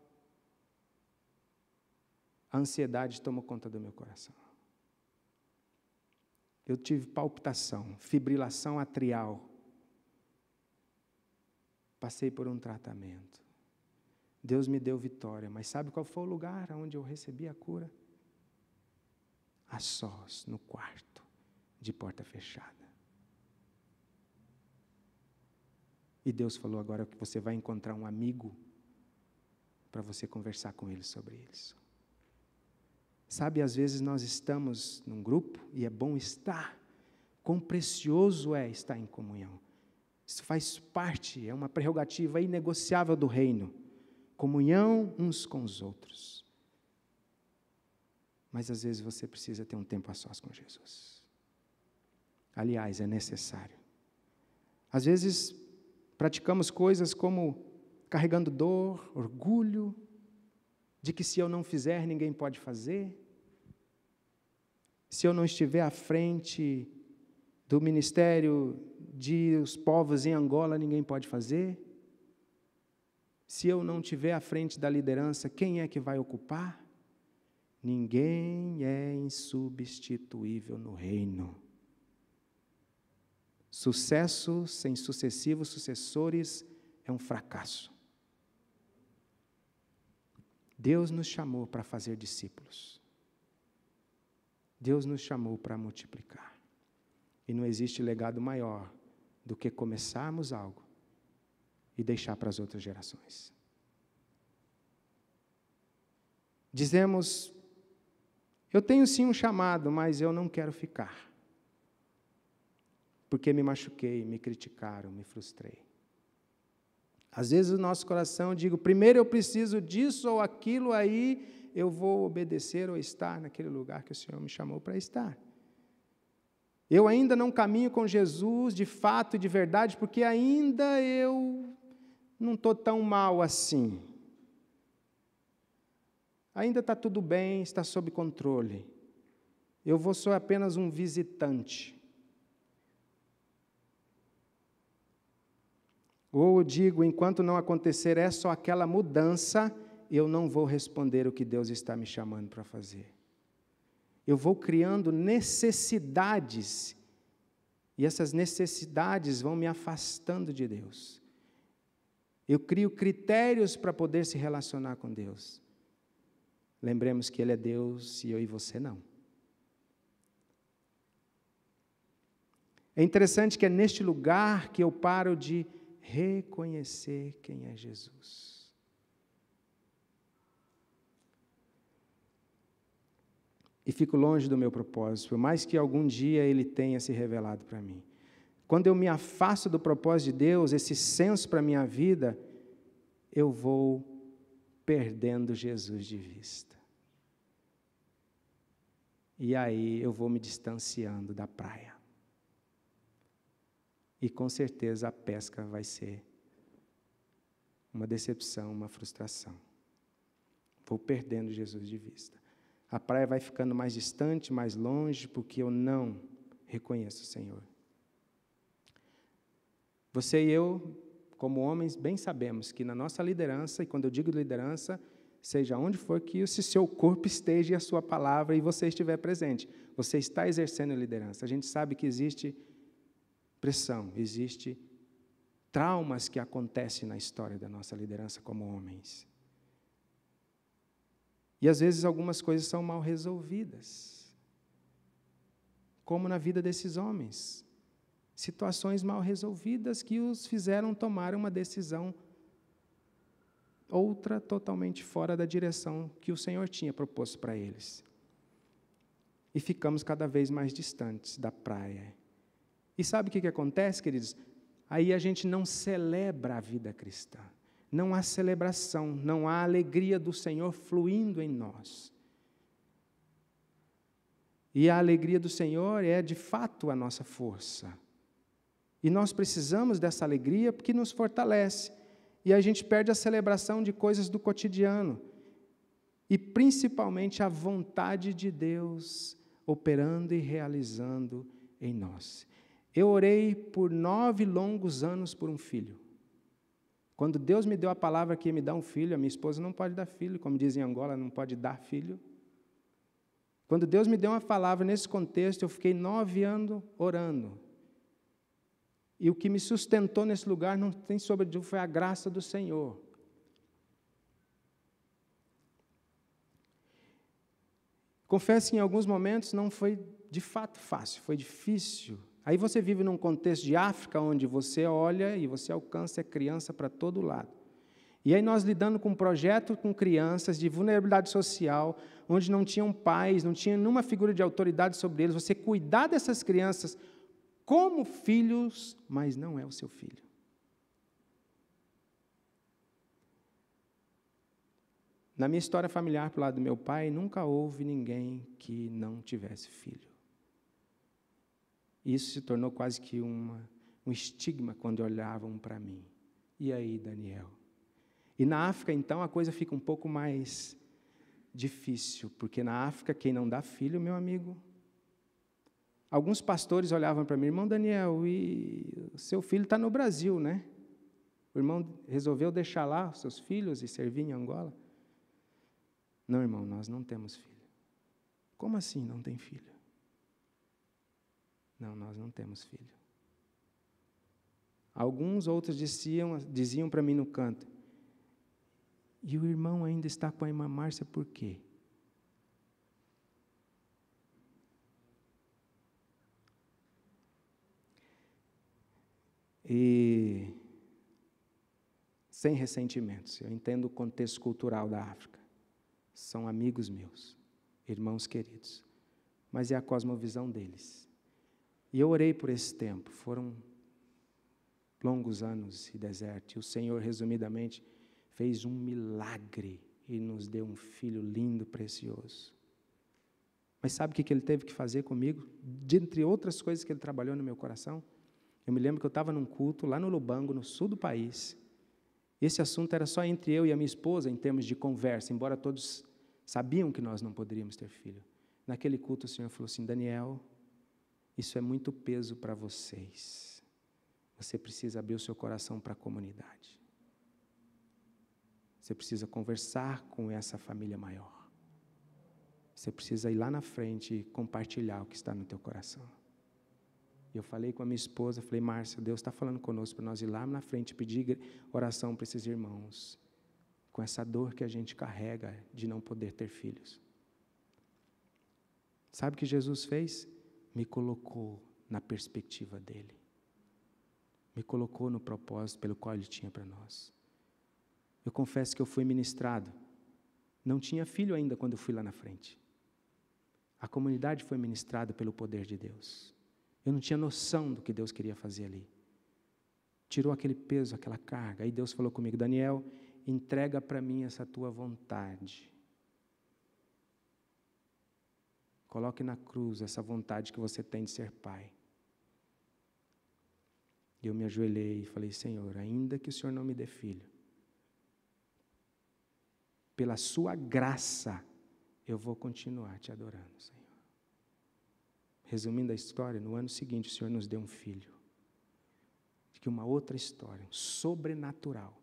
Speaker 5: a ansiedade tomou conta do meu coração. Eu tive palpitação, fibrilação atrial. Passei por um tratamento. Deus me deu vitória, mas sabe qual foi o lugar onde eu recebi a cura? A sós, no quarto, de porta fechada. E Deus falou agora que você vai encontrar um amigo para você conversar com ele sobre isso. Sabe, às vezes nós estamos num grupo, e é bom estar, quão precioso é estar em comunhão. Isso faz parte, é uma prerrogativa inegociável do reino. Comunhão uns com os outros. Mas às vezes você precisa ter um tempo a sós com Jesus. Aliás, é necessário. Às vezes praticamos coisas como carregando dor, orgulho, de que se eu não fizer, ninguém pode fazer. Se eu não estiver à frente do ministério dos povos em Angola, ninguém pode fazer. Se eu não estiver à frente da liderança, quem é que vai ocupar? Ninguém é insubstituível no reino. Sucesso sem sucessivos sucessores é um fracasso. Deus nos chamou para fazer discípulos. Deus nos chamou para multiplicar. E não existe legado maior do que começarmos algo e deixar para as outras gerações. Dizemos, eu tenho sim um chamado, mas eu não quero ficar. Porque me machuquei, me criticaram, me frustrei. Às vezes o nosso coração diz, primeiro eu preciso disso ou aquilo, aí eu vou obedecer ou estar naquele lugar que o Senhor me chamou para estar. Eu ainda não caminho com Jesus de fato e de verdade, porque ainda eu não estou tão mal assim. Ainda está tudo bem, está sob controle. Eu sou apenas um visitante. Ou eu digo, enquanto não acontecer só aquela mudança, eu não vou responder o que Deus está me chamando para fazer. Eu vou criando necessidades, e essas necessidades vão me afastando de Deus. Eu crio critérios para poder se relacionar com Deus. Lembremos que Ele é Deus e eu e você não. É interessante que é neste lugar que eu paro de reconhecer quem é Jesus. E fico longe do meu propósito, por mais que algum dia Ele tenha se revelado para mim. Quando eu me afasto do propósito de Deus, esse senso para a minha vida, eu vou perdendo Jesus de vista. E aí eu vou me distanciando da praia. E com certeza a pesca vai ser uma decepção, uma frustração. Vou perdendo Jesus de vista. A praia vai ficando mais distante, mais longe, porque eu não reconheço o Senhor. Você e eu, como homens, bem sabemos que na nossa liderança, e quando eu digo liderança, seja onde for que o seu corpo esteja e a sua palavra e você estiver presente, você está exercendo liderança. A gente sabe que existe pressão, existe traumas que acontecem na história da nossa liderança como homens. E às vezes algumas coisas são mal resolvidas, como na vida desses homens. Situações mal resolvidas que os fizeram tomar uma decisão outra totalmente fora da direção que o Senhor tinha proposto para eles. E ficamos cada vez mais distantes da praia. E sabe o que acontece, queridos? Aí a gente não celebra a vida cristã. Não há celebração, não há alegria do Senhor fluindo em nós. E a alegria do Senhor é, de fato, a nossa força. E nós precisamos dessa alegria porque nos fortalece. E a gente perde a celebração de coisas do cotidiano. E, principalmente, a vontade de Deus operando e realizando em nós. Eu orei por 9 longos anos por um filho. Quando Deus me deu a palavra que ia me dar um filho, a minha esposa não pode dar filho, como dizem em Angola, não pode dar filho. Quando Deus me deu uma palavra nesse contexto, eu fiquei 9 anos orando. E o que me sustentou nesse lugar, não tem sobredúvida, foi a graça do Senhor. Confesso que em alguns momentos não foi de fato fácil, foi difícil. Aí você vive num contexto de África, onde você olha e você alcança criança para todo lado. E aí nós lidando com um projeto com crianças de vulnerabilidade social, onde não tinham pais, não tinha nenhuma figura de autoridade sobre eles, você cuidar dessas crianças como filhos, mas não é o seu filho. Na minha história familiar, para o lado do meu pai, nunca houve ninguém que não tivesse filho. Isso se tornou quase que um estigma quando olhavam para mim. E aí, Daniel? E na África, então, a coisa fica um pouco mais difícil, porque na África, quem não dá filho, meu amigo... Alguns pastores olhavam para mim, irmão Daniel, e o seu filho está no Brasil, né? O irmão resolveu deixar lá os seus filhos e servir em Angola? Não, irmão, nós não temos filho. Como assim não tem filho? Não, nós não temos filho. Alguns outros diziam para mim no canto, e o irmão ainda está com a irmã Márcia por quê? E, sem ressentimentos, eu entendo o contexto cultural da África. São amigos meus, irmãos queridos, mas é a cosmovisão deles. E eu orei por esse tempo, foram longos anos de deserto, e o Senhor, resumidamente, fez um milagre e nos deu um filho lindo, precioso. Mas sabe o que Ele teve que fazer comigo? Dentre outras coisas que Ele trabalhou no meu coração, eu me lembro que eu estava num culto lá no Lubango, no sul do país. Esse assunto era só entre eu e a minha esposa, em termos de conversa, embora todos sabiam que nós não poderíamos ter filho. Naquele culto o Senhor falou assim, Daniel, isso é muito peso para vocês. Você precisa abrir o seu coração para a comunidade. Você precisa conversar com essa família maior. Você precisa ir lá na frente e compartilhar o que está no teu coração. Eu falei com a minha esposa, falei, Márcia, Deus está falando conosco para nós ir lá na frente e pedir oração para esses irmãos, com essa dor que a gente carrega de não poder ter filhos. Sabe o que Jesus fez? Me colocou na perspectiva dele. Me colocou no propósito pelo qual Ele tinha para nós. Eu confesso que eu fui ministrado. Não tinha filho ainda quando eu fui lá na frente. A comunidade foi ministrada pelo poder de Deus. Eu não tinha noção do que Deus queria fazer ali. Tirou aquele peso, aquela carga. Aí Deus falou comigo, Daniel, entrega para mim essa tua vontade. Coloque na cruz essa vontade que você tem de ser pai. E eu me ajoelhei e falei, Senhor, ainda que o Senhor não me dê filho, pela sua graça, eu vou continuar te adorando, Senhor. Resumindo a história, no ano seguinte o Senhor nos deu um filho. Que uma outra história, sobrenatural,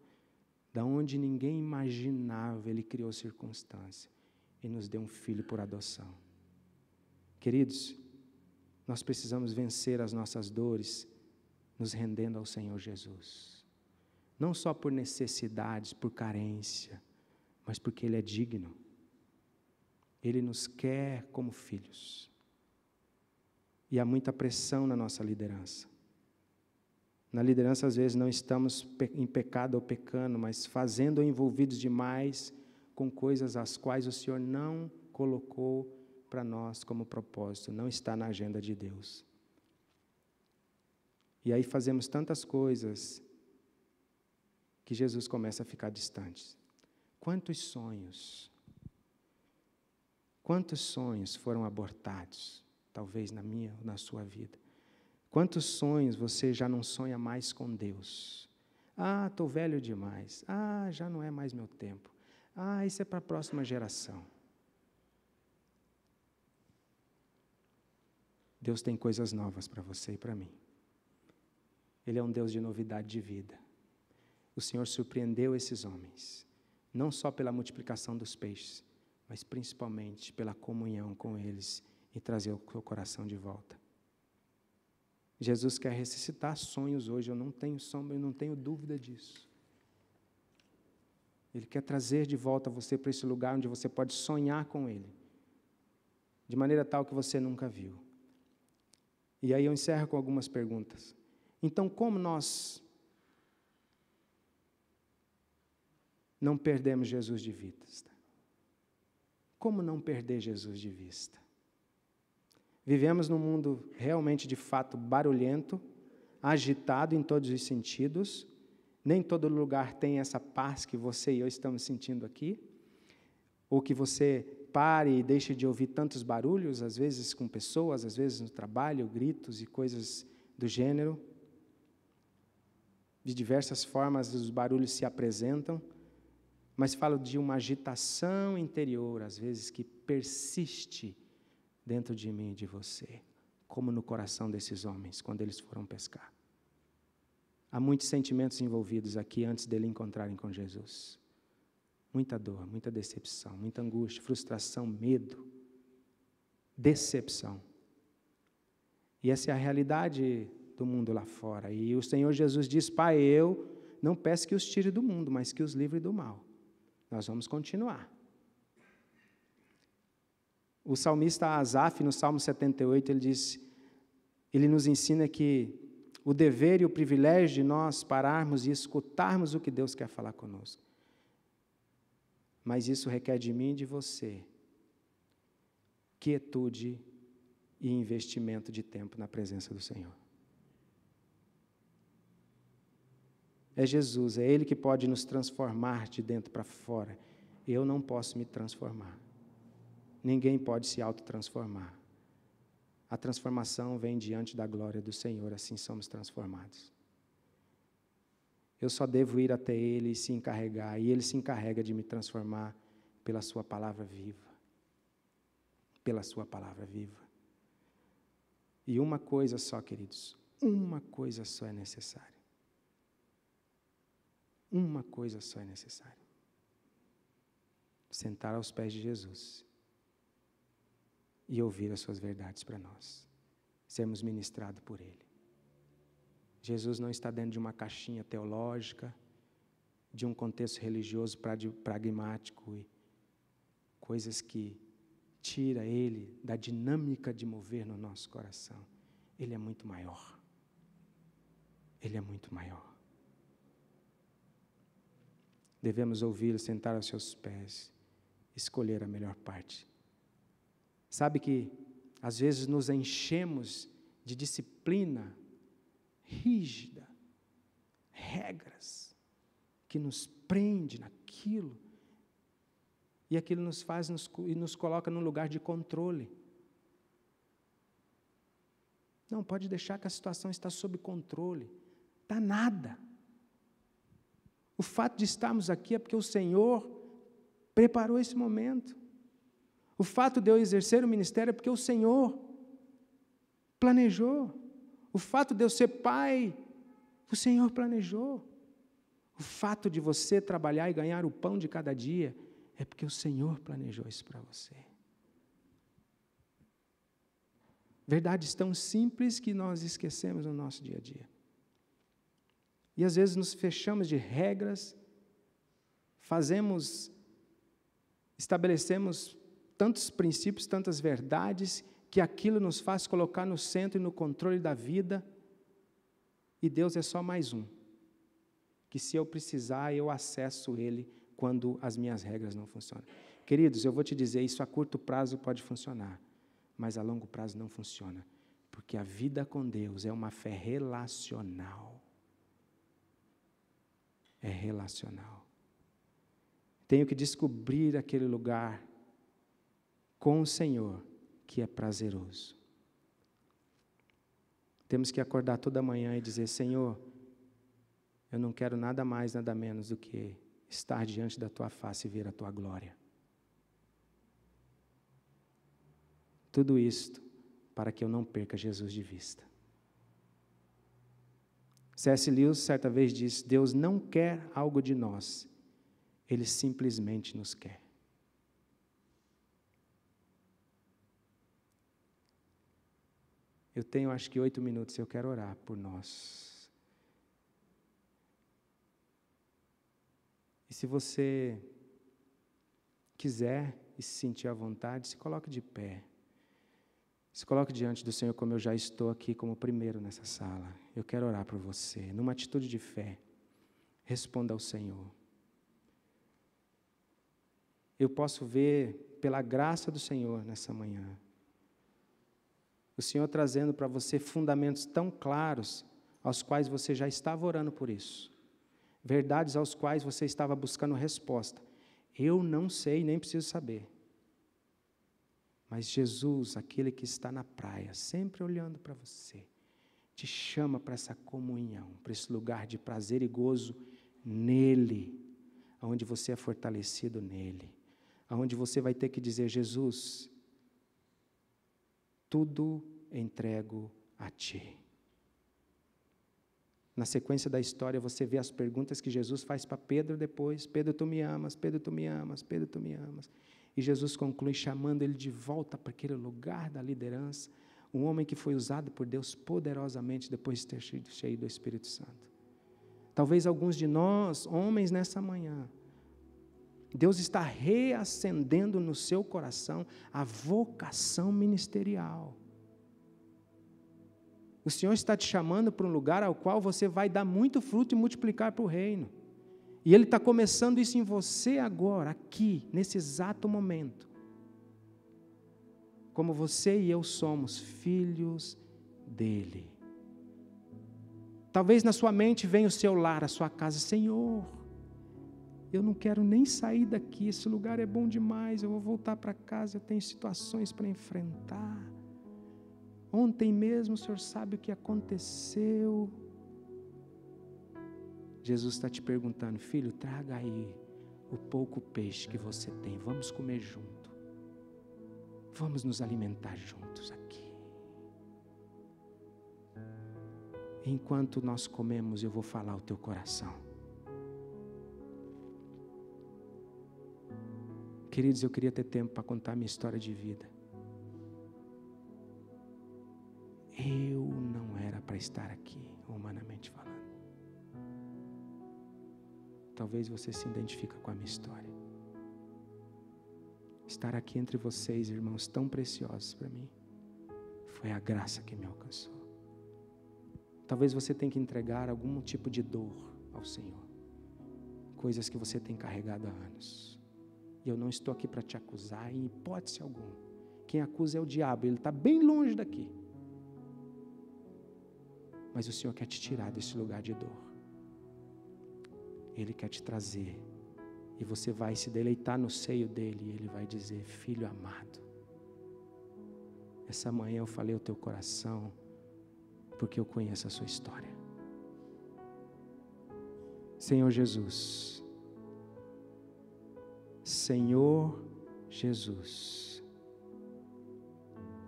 Speaker 5: da onde ninguém imaginava, Ele criou circunstância e nos deu um filho por adoção. Queridos, nós precisamos vencer as nossas dores, nos rendendo ao Senhor Jesus. Não só por necessidades, por carência, mas porque Ele é digno. Ele nos quer como filhos. E há muita pressão na nossa liderança. Na liderança, às vezes, não estamos em pecado ou pecando, mas fazendo ou envolvidos demais com coisas as quais o Senhor não colocou para nós como propósito, não está na agenda de Deus. E aí fazemos tantas coisas que Jesus começa a ficar distante. Quantos sonhos foram abortados? Talvez na minha ou na sua vida. Quantos sonhos você já não sonha mais com Deus? Ah, estou velho demais. Ah, já não é mais meu tempo. Ah, isso é para a próxima geração. Deus tem coisas novas para você e para mim. Ele é um Deus de novidade de vida. O Senhor surpreendeu esses homens, não só pela multiplicação dos peixes, mas principalmente pela comunhão com eles e trazer o seu coração de volta. Jesus quer ressuscitar sonhos hoje, eu não tenho dúvida disso. Ele quer trazer de volta você para esse lugar onde você pode sonhar com Ele, de maneira tal que você nunca viu. E aí eu encerro com algumas perguntas. Então, como nós não perdemos Jesus de vista? Como não perder Jesus de vista? Vivemos num mundo realmente, de fato, barulhento, agitado em todos os sentidos. Nem todo lugar tem essa paz que você e eu estamos sentindo aqui. Ou que você pare e deixe de ouvir tantos barulhos, às vezes com pessoas, às vezes no trabalho, gritos e coisas do gênero. De diversas formas os barulhos se apresentam, mas falo de uma agitação interior, às vezes, que persiste dentro de mim e de você, como no coração desses homens, quando eles foram pescar. Há muitos sentimentos envolvidos aqui antes dele encontrarem com Jesus. Muita dor, muita decepção, muita angústia, frustração, medo, decepção. E essa é a realidade do mundo lá fora. E o Senhor Jesus diz: Pai, eu não peço que os tire do mundo, mas que os livre do mal. Nós vamos continuar. O salmista Asaf, no Salmo 78, ele nos ensina que o dever e o privilégio de nós pararmos e escutarmos o que Deus quer falar conosco. Mas isso requer de mim e de você quietude e investimento de tempo na presença do Senhor. É Jesus, é Ele que pode nos transformar de dentro para fora. Eu não posso me transformar. Ninguém pode se autotransformar. A transformação vem diante da glória do Senhor, assim somos transformados. Eu só devo ir até Ele e se encarregar, e Ele se encarrega de me transformar pela Sua palavra viva. Pela Sua palavra viva. E uma coisa só, queridos, uma coisa só é necessária. Uma coisa só é necessária. Sentar aos pés de Jesus e ouvir as suas verdades para nós. Sermos ministrados por Ele. Jesus não está dentro de uma caixinha teológica, de um contexto religioso pragmático e coisas que tira Ele da dinâmica de mover no nosso coração. Ele é muito maior. Ele é muito maior. Devemos ouvi-lo, sentar aos seus pés, escolher a melhor parte. Sabe que, às vezes, nos enchemos de disciplina rígida, regras, que nos prende naquilo, e aquilo nos faz e nos coloca num lugar de controle. Não, pode deixar que a situação está sob controle. Está nada. O fato de estarmos aqui é porque o Senhor preparou esse momento. O fato de eu exercer o ministério é porque o Senhor planejou. O fato de eu ser pai, o Senhor planejou. O fato de você trabalhar e ganhar o pão de cada dia é porque o Senhor planejou isso para você. Verdades tão simples que nós esquecemos no nosso dia a dia. E às vezes nos fechamos de regras, estabelecemos tantos princípios, tantas verdades, que aquilo nos faz colocar no centro e no controle da vida, e Deus é só mais um, que se eu precisar, eu acesso Ele quando as minhas regras não funcionam. Queridos, eu vou te dizer, isso a curto prazo pode funcionar, mas a longo prazo não funciona, porque a vida com Deus é uma fé relacional. É relacional. Tenho que descobrir aquele lugar com o Senhor que é prazeroso. Temos que acordar toda manhã e dizer: Senhor, eu não quero nada mais, nada menos do que estar diante da Tua face e ver a Tua glória. Tudo isto para que eu não perca Jesus de vista. C.S. Lewis certa vez disse: Deus não quer algo de nós, Ele simplesmente nos quer. Eu tenho acho que 8 minutos, eu quero orar por nós. E se você quiser e se sentir à vontade, se coloque de pé. Se coloque diante do Senhor como eu já estou aqui como primeiro nessa sala. Eu quero orar por você, numa atitude de fé. Responda ao Senhor. Eu posso ver, pela graça do Senhor nessa manhã, o Senhor trazendo para você fundamentos tão claros, aos quais você já estava orando por isso. Verdades aos quais você estava buscando resposta. Eu não sei, nem preciso saber. Mas Jesus, aquele que está na praia, sempre olhando para você, te chama para essa comunhão, para esse lugar de prazer e gozo nele. onde você é fortalecido nele, onde você vai ter que dizer: Jesus, tudo entrego a Ti. Na sequência da história, você vê as perguntas que Jesus faz para Pedro depois: Pedro, tu me amas? Pedro, tu me amas? Pedro, tu me amas? E Jesus conclui chamando ele de volta para aquele lugar da liderança, um homem que foi usado por Deus poderosamente depois de ter sido cheio do Espírito Santo. Talvez alguns de nós, homens, nessa manhã, Deus está reacendendo no seu coração a vocação ministerial. O Senhor está te chamando para um lugar ao qual você vai dar muito fruto e multiplicar para o reino. E Ele está começando isso em você agora, aqui, nesse exato momento. Como você e eu somos filhos dEle. Talvez na sua mente venha o seu lar, a sua casa: Senhor, eu não quero nem sair daqui, esse lugar é bom demais, eu vou voltar para casa, eu tenho situações para enfrentar. Ontem mesmo o Senhor sabe o que aconteceu. Jesus está te perguntando: filho, traga aí o pouco peixe que você tem, vamos comer junto, vamos nos alimentar juntos aqui. Enquanto nós comemos, eu vou falar o teu coração. Queridos, eu queria ter tempo para contar minha história de vida. Eu não era para estar aqui, humanamente falando. Talvez você se identifique com a minha história. Estar aqui entre vocês, irmãos, tão preciosos para mim, foi a graça que me alcançou. Talvez você tenha que entregar algum tipo de dor ao Senhor, coisas que você tem carregado há anos. E eu não estou aqui para te acusar em hipótese alguma. Quem acusa é o diabo, ele está bem longe daqui. Mas o Senhor quer te tirar desse lugar de dor. Ele quer te trazer. E você vai se deleitar no seio dele e ele vai dizer: filho amado, essa manhã eu falei o teu coração porque eu conheço a sua história. Senhor Jesus, Senhor Jesus,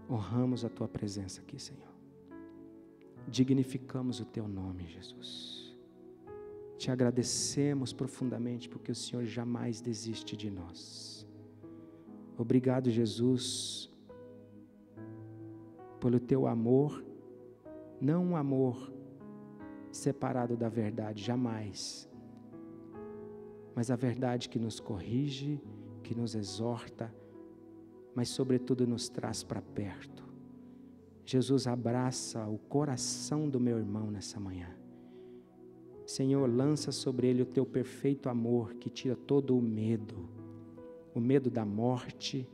Speaker 5: honramos a tua presença aqui, Senhor. Dignificamos o teu nome, Jesus. Te agradecemos profundamente porque o Senhor jamais desiste de nós. Obrigado, Jesus, pelo teu amor, não um amor separado da verdade, jamais, mas a verdade que nos corrige, que nos exorta, mas sobretudo nos traz para perto. Jesus, abraça o coração do meu irmão nessa manhã. Senhor, lança sobre ele o teu perfeito amor que tira todo o medo da morte,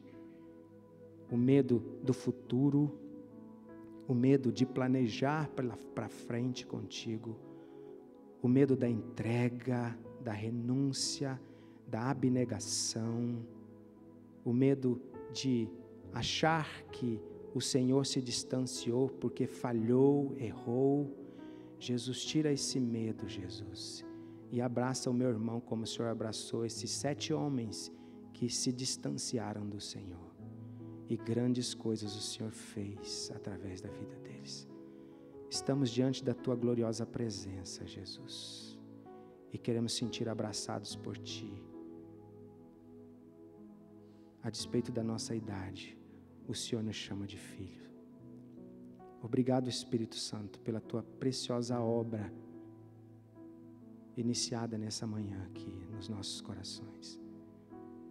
Speaker 5: o medo do futuro, o medo de planejar para frente contigo, o medo da entrega, da renúncia, da abnegação, o medo de achar que o Senhor se distanciou porque falhou, errou. Jesus, tira esse medo, Jesus, e abraça o meu irmão como o Senhor abraçou esses 7 homens que se distanciaram do Senhor. E grandes coisas o Senhor fez através da vida deles. Estamos diante da tua gloriosa presença, Jesus, e queremos sentir abraçados por ti. A despeito da nossa idade, o Senhor nos chama de filho. Obrigado, Espírito Santo, pela tua preciosa obra iniciada nessa manhã aqui nos nossos corações.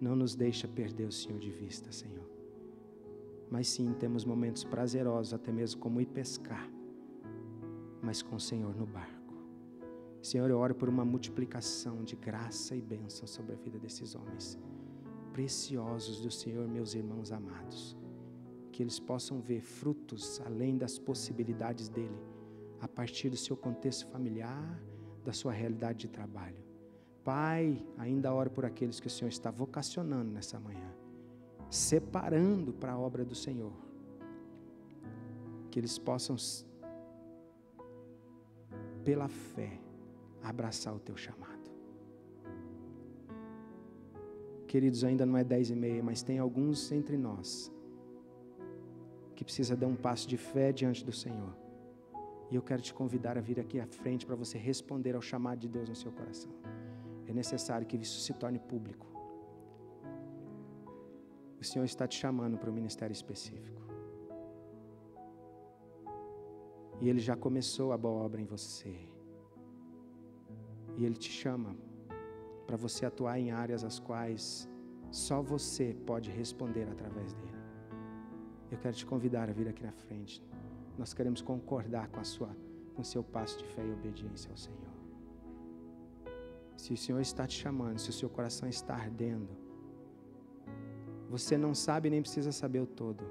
Speaker 5: Não nos deixa perder o Senhor de vista, Senhor. Mas sim, temos momentos prazerosos, até mesmo como ir pescar, mas com o Senhor no barco. Senhor, eu oro por uma multiplicação de graça e bênção sobre a vida desses homens preciosos do Senhor, meus irmãos amados. Que eles possam ver frutos além das possibilidades dele, a partir do seu contexto familiar, da sua realidade de trabalho. Pai, ainda oro por aqueles que o Senhor está vocacionando nessa manhã, separando para a obra do Senhor, que eles possam, pela fé, abraçar o teu chamado. Queridos, ainda não é 10h30, mas tem alguns entre nós que precisa dar um passo de fé diante do Senhor. E eu quero te convidar a vir aqui à frente para você responder ao chamado de Deus no seu coração. É necessário que isso se torne público. O Senhor está te chamando para um ministério específico. E Ele já começou a boa obra em você. E Ele te chama para você atuar em áreas as quais só você pode responder através dele. Eu quero te convidar a vir aqui na frente. Nós queremos concordar com o seu passo de fé e obediência ao Senhor. Se o Senhor está te chamando, se o seu coração está ardendo, você não sabe nem precisa saber o todo.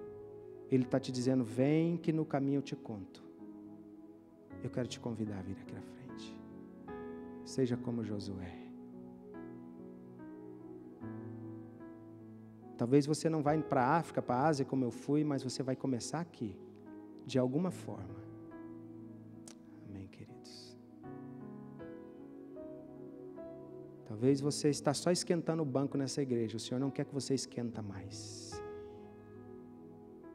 Speaker 5: Ele está te dizendo, vem que no caminho eu te conto. Eu quero te convidar a vir aqui na frente. Seja como Josué. Talvez você não vá para a África, para a Ásia como eu fui, mas você vai começar aqui, de alguma forma. Amém, queridos. Talvez você está só esquentando o banco nessa igreja. O Senhor não quer que você esquenta mais.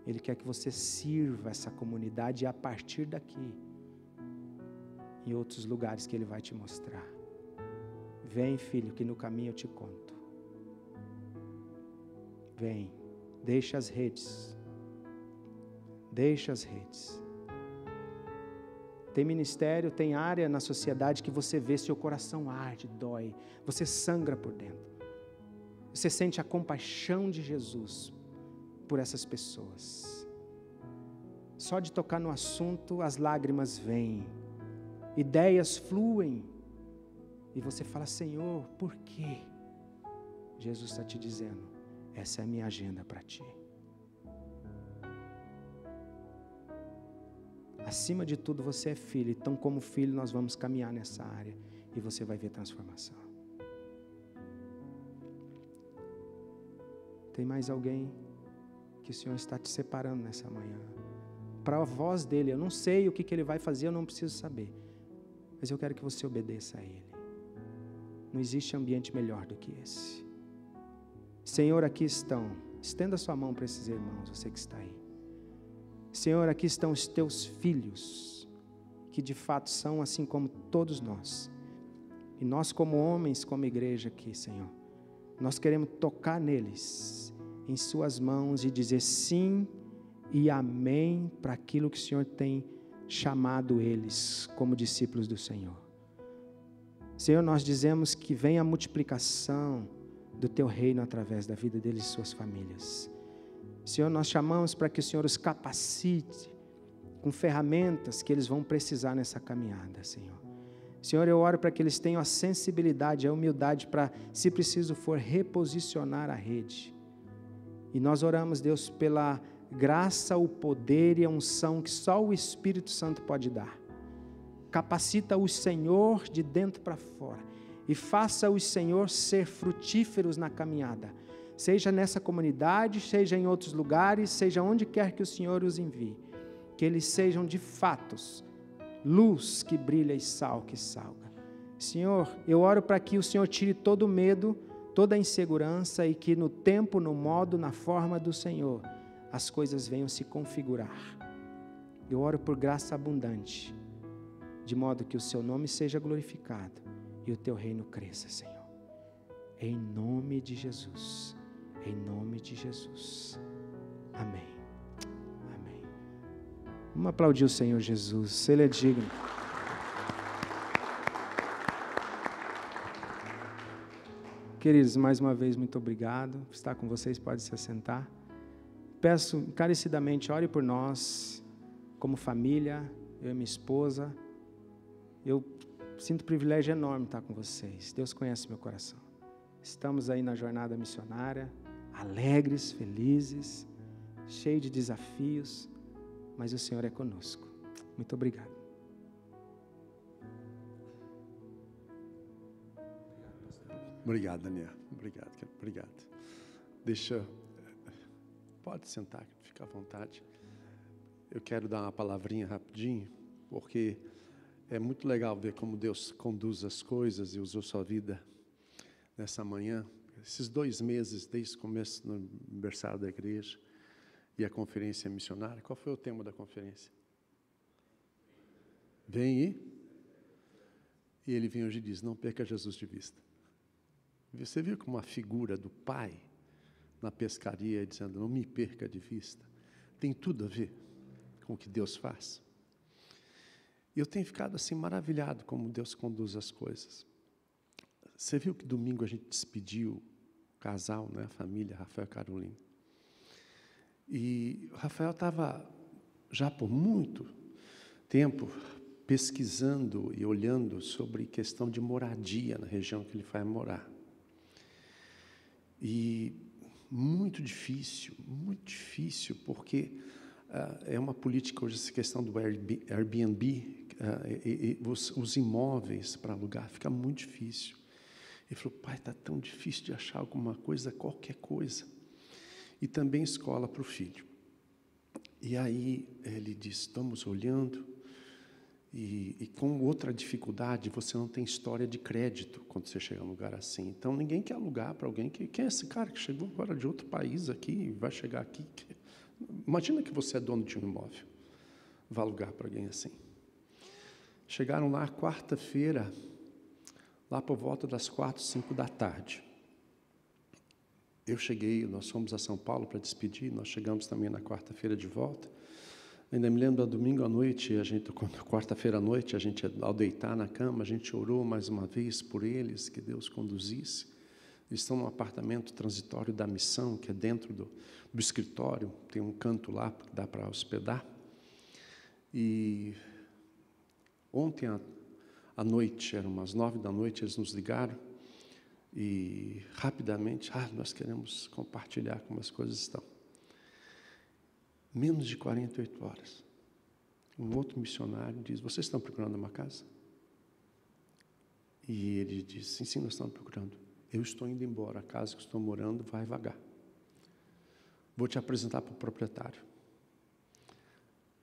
Speaker 5: Ele quer que você sirva essa comunidade e a partir daqui, em outros lugares que Ele vai te mostrar. Vem, filho, que no caminho eu te conto. Vem, deixa as redes. Deixa as redes. Tem ministério, tem área na sociedade que você vê, seu coração arde, dói. Você sangra por dentro. Você sente a compaixão de Jesus por essas pessoas. Só de tocar no assunto, as lágrimas vêm. Ideias fluem. E você fala, Senhor, por quê? Jesus está te dizendo, essa é a minha agenda para ti. Acima de tudo, você é filho. Então, como filho, nós vamos caminhar nessa área. E você vai ver transformação. Tem mais alguém que o Senhor está te separando nessa manhã? Para a voz dEle, eu não sei o que Ele vai fazer, eu não preciso saber. Mas eu quero que você obedeça a Ele. Não existe ambiente melhor do que esse. Senhor, aqui estão, estenda sua mão para esses irmãos, você que está aí. Senhor, aqui estão os teus filhos, que de fato são assim como todos nós. E nós como homens, como igreja aqui, Senhor, nós queremos tocar neles, em suas mãos e dizer sim e amém para aquilo que o Senhor tem chamado eles como discípulos do Senhor. Senhor, nós dizemos que vem a multiplicação do Teu reino através da vida deles e suas famílias. Senhor, nós chamamos para que o Senhor os capacite com ferramentas que eles vão precisar nessa caminhada, Senhor. Senhor, eu oro para que eles tenham a sensibilidade, a humildade para, se preciso for, reposicionar a rede. E nós oramos, Deus, pela graça, o poder e a unção que só o Espírito Santo pode dar. Capacita o Senhor de dentro para fora. E faça-os, Senhor, ser frutíferos na caminhada. Seja nessa comunidade, seja em outros lugares, seja onde quer que o Senhor os envie. Que eles sejam de fatos, luz que brilha e sal que salga. Senhor, eu oro para que o Senhor tire todo o medo, toda a insegurança e que no tempo, no modo, na forma do Senhor, as coisas venham se configurar. Eu oro por graça abundante, de modo que o Seu nome seja glorificado e o Teu reino cresça, Senhor. Em nome de Jesus. Em nome de Jesus. Amém. Amém. Vamos aplaudir o Senhor Jesus. Ele é digno. Queridos, mais uma vez, muito obrigado por estar com vocês. Pode se assentar. Peço encarecidamente, ore por nós, como família, eu e minha esposa. Eu sinto um privilégio enorme estar com vocês. Deus conhece meu coração. Estamos aí na jornada missionária, alegres, felizes, cheios de desafios, mas o Senhor é conosco. Muito obrigado.
Speaker 6: Obrigado, Daniel. Obrigado. Pode sentar, fica à vontade. Eu quero dar uma palavrinha rapidinho, porque é muito legal ver como Deus conduz as coisas e usou sua vida nessa manhã. esses 2 meses, desde o começo do aniversário da igreja e a conferência missionária, qual foi o tema da conferência? Vem e ele vem hoje e diz, não perca Jesus de vista. Você viu como a figura do pai na pescaria, dizendo, não me perca de vista, tem tudo a ver com o que Deus faz. E eu tenho ficado assim maravilhado como Deus conduz as coisas. Você viu que domingo a gente despediu o casal, né, a família, Rafael e Carolina. E o Rafael estava já por muito tempo pesquisando e olhando sobre questão de moradia na região que ele vai morar. E muito difícil, porque é uma política hoje, essa questão do Airbnb, os imóveis para alugar, fica muito difícil. Ele falou, pai, está tão difícil de achar alguma coisa, qualquer coisa. E também escola para o filho. E aí ele disse, estamos olhando, e com outra dificuldade, você não tem história de crédito quando você chega num lugar assim. Então, ninguém quer alugar para alguém quem é esse cara que chegou agora de outro país aqui, e vai chegar aqui. Imagina que você é dono de um imóvel, vai alugar para alguém assim. Chegaram lá quarta-feira, lá por volta das 4, 5 da tarde. Eu cheguei, nós fomos a São Paulo para despedir, nós chegamos também na quarta-feira de volta. Ainda me lembro, domingo à noite, quarta-feira à noite, ao deitar na cama, a gente orou mais uma vez por eles, que Deus conduzisse. Eles estão num apartamento transitório da missão, que é dentro do escritório, tem um canto lá que dá para hospedar. E ontem à noite, eram umas 9 da noite, eles nos ligaram e rapidamente, nós queremos compartilhar como as coisas estão. Menos de 48 horas, um outro missionário diz, vocês estão procurando uma casa? E ele disse, sim, nós estamos procurando. Eu estou indo embora, a casa que estou morando vai vagar. Vou te apresentar para o proprietário.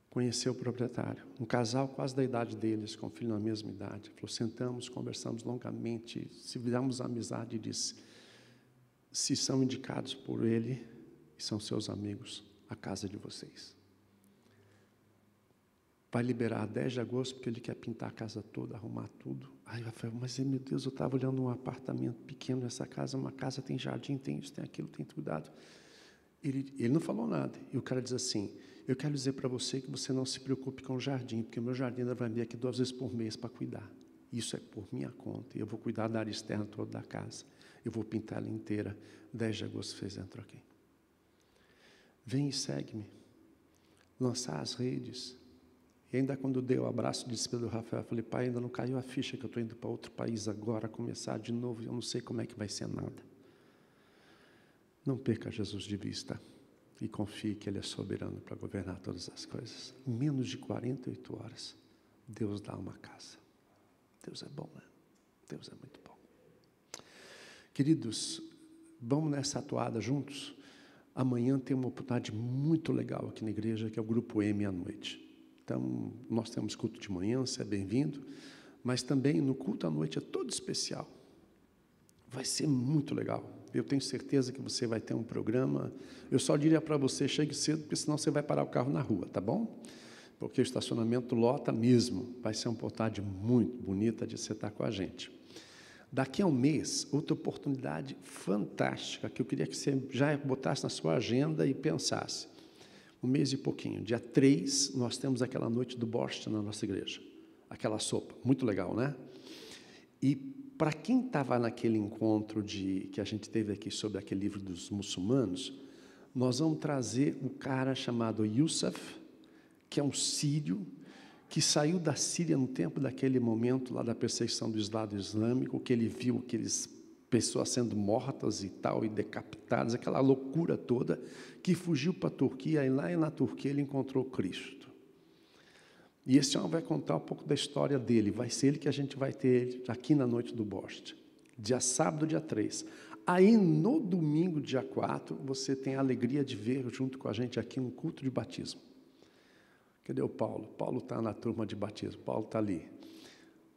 Speaker 6: Conheceu o proprietário, um casal quase da idade deles, com filho na mesma idade. Falou, sentamos, conversamos longamente, se viramos amizade, e disse, se são indicados por ele e são seus amigos, a casa de vocês. Vai liberar 10 de agosto, porque ele quer pintar a casa toda, arrumar tudo. Aí Rafael, mas meu Deus, eu estava olhando um apartamento pequeno nessa casa, uma casa tem jardim, tem isso, tem aquilo, tem cuidado. Ele não falou nada. E o cara diz assim, eu quero dizer para você que você não se preocupe com o jardim, porque o meu jardineiro vai vir aqui 2 vezes por mês para cuidar. Isso é por minha conta. Eu vou cuidar da área externa toda da casa. Eu vou pintar ela inteira. 10 de agosto vocês entram aqui. Vem e segue-me. Lançar as redes. E ainda quando dei o abraço, disse para o Rafael, falei, pai, ainda não caiu a ficha que eu estou indo para outro país agora, começar de novo, eu não sei como é que vai ser nada. Não perca Jesus de vista e confie que Ele é soberano para governar todas as coisas. Em menos de 48 horas, Deus dá uma casa. Deus é bom, né? Deus é muito bom. Queridos, vamos nessa atuada juntos? Amanhã tem uma oportunidade muito legal aqui na igreja, que é o Grupo M à noite. Então, nós temos culto de manhã, você é bem-vindo, mas também no culto à noite é todo especial. Vai ser muito legal. Eu tenho certeza que você vai ter um programa. Eu só diria para você, chegue cedo, porque senão você vai parar o carro na rua, tá bom? Porque o estacionamento lota mesmo. Vai ser uma oportunidade muito bonita de você estar com a gente. Daqui a um mês, outra oportunidade fantástica, que eu queria que você já botasse na sua agenda e pensasse. Um mês e pouquinho. Dia 3, nós temos aquela noite do borscht na nossa igreja. Aquela sopa. Muito legal, né? E para quem estava naquele encontro que a gente teve aqui sobre aquele livro dos muçulmanos, nós vamos trazer um cara chamado Youssef, que é um sírio, que saiu da Síria no tempo daquele momento lá da perseguição do Estado Islâmico, que ele viu aqueles pessoas sendo mortas e tal, e decapitadas, aquela loucura toda, que fugiu para a Turquia, e lá na Turquia ele encontrou Cristo. E esse homem vai contar um pouco da história dele, vai ser ele que a gente vai ter aqui na noite do borscht, dia sábado, dia 3. Aí, no domingo, dia 4, você tem a alegria de ver junto com a gente aqui um culto de batismo. Cadê o Paulo? Paulo está na turma de batismo, Paulo está ali.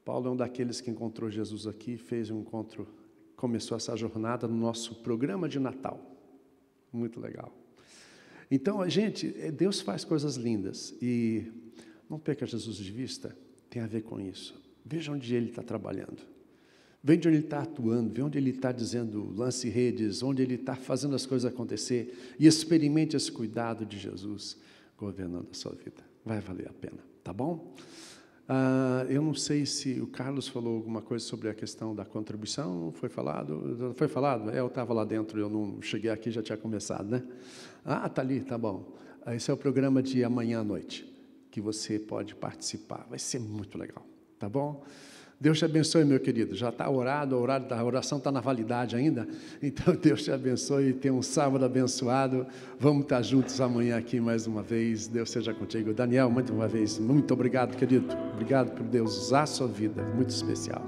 Speaker 6: Paulo é um daqueles que encontrou Jesus aqui, fez um encontro começou essa jornada no nosso programa de Natal. Muito legal. Então, gente, Deus faz coisas lindas. E não perca Jesus de vista, tem a ver com isso. Veja onde Ele está trabalhando. Veja onde Ele está atuando, veja onde Ele está dizendo lance redes, onde Ele está fazendo as coisas acontecer. E experimente esse cuidado de Jesus governando a sua vida. Vai valer a pena, tá bom? Eu não sei se o Carlos falou alguma coisa sobre a questão da contribuição. Foi falado? Foi falado? Eu estava lá dentro, eu não cheguei aqui, já tinha começado, né? Está ali, tá bom. Esse é o programa de amanhã à noite, que você pode participar. Vai ser muito legal, tá bom? Deus te abençoe, meu querido. Já está orado, a oração está na validade ainda. Então, Deus te abençoe. Tenha um sábado abençoado. Vamos estar juntos amanhã aqui mais uma vez. Deus seja contigo. Daniel, mais uma vez, muito obrigado, querido. Obrigado por Deus usar a sua vida. Muito especial.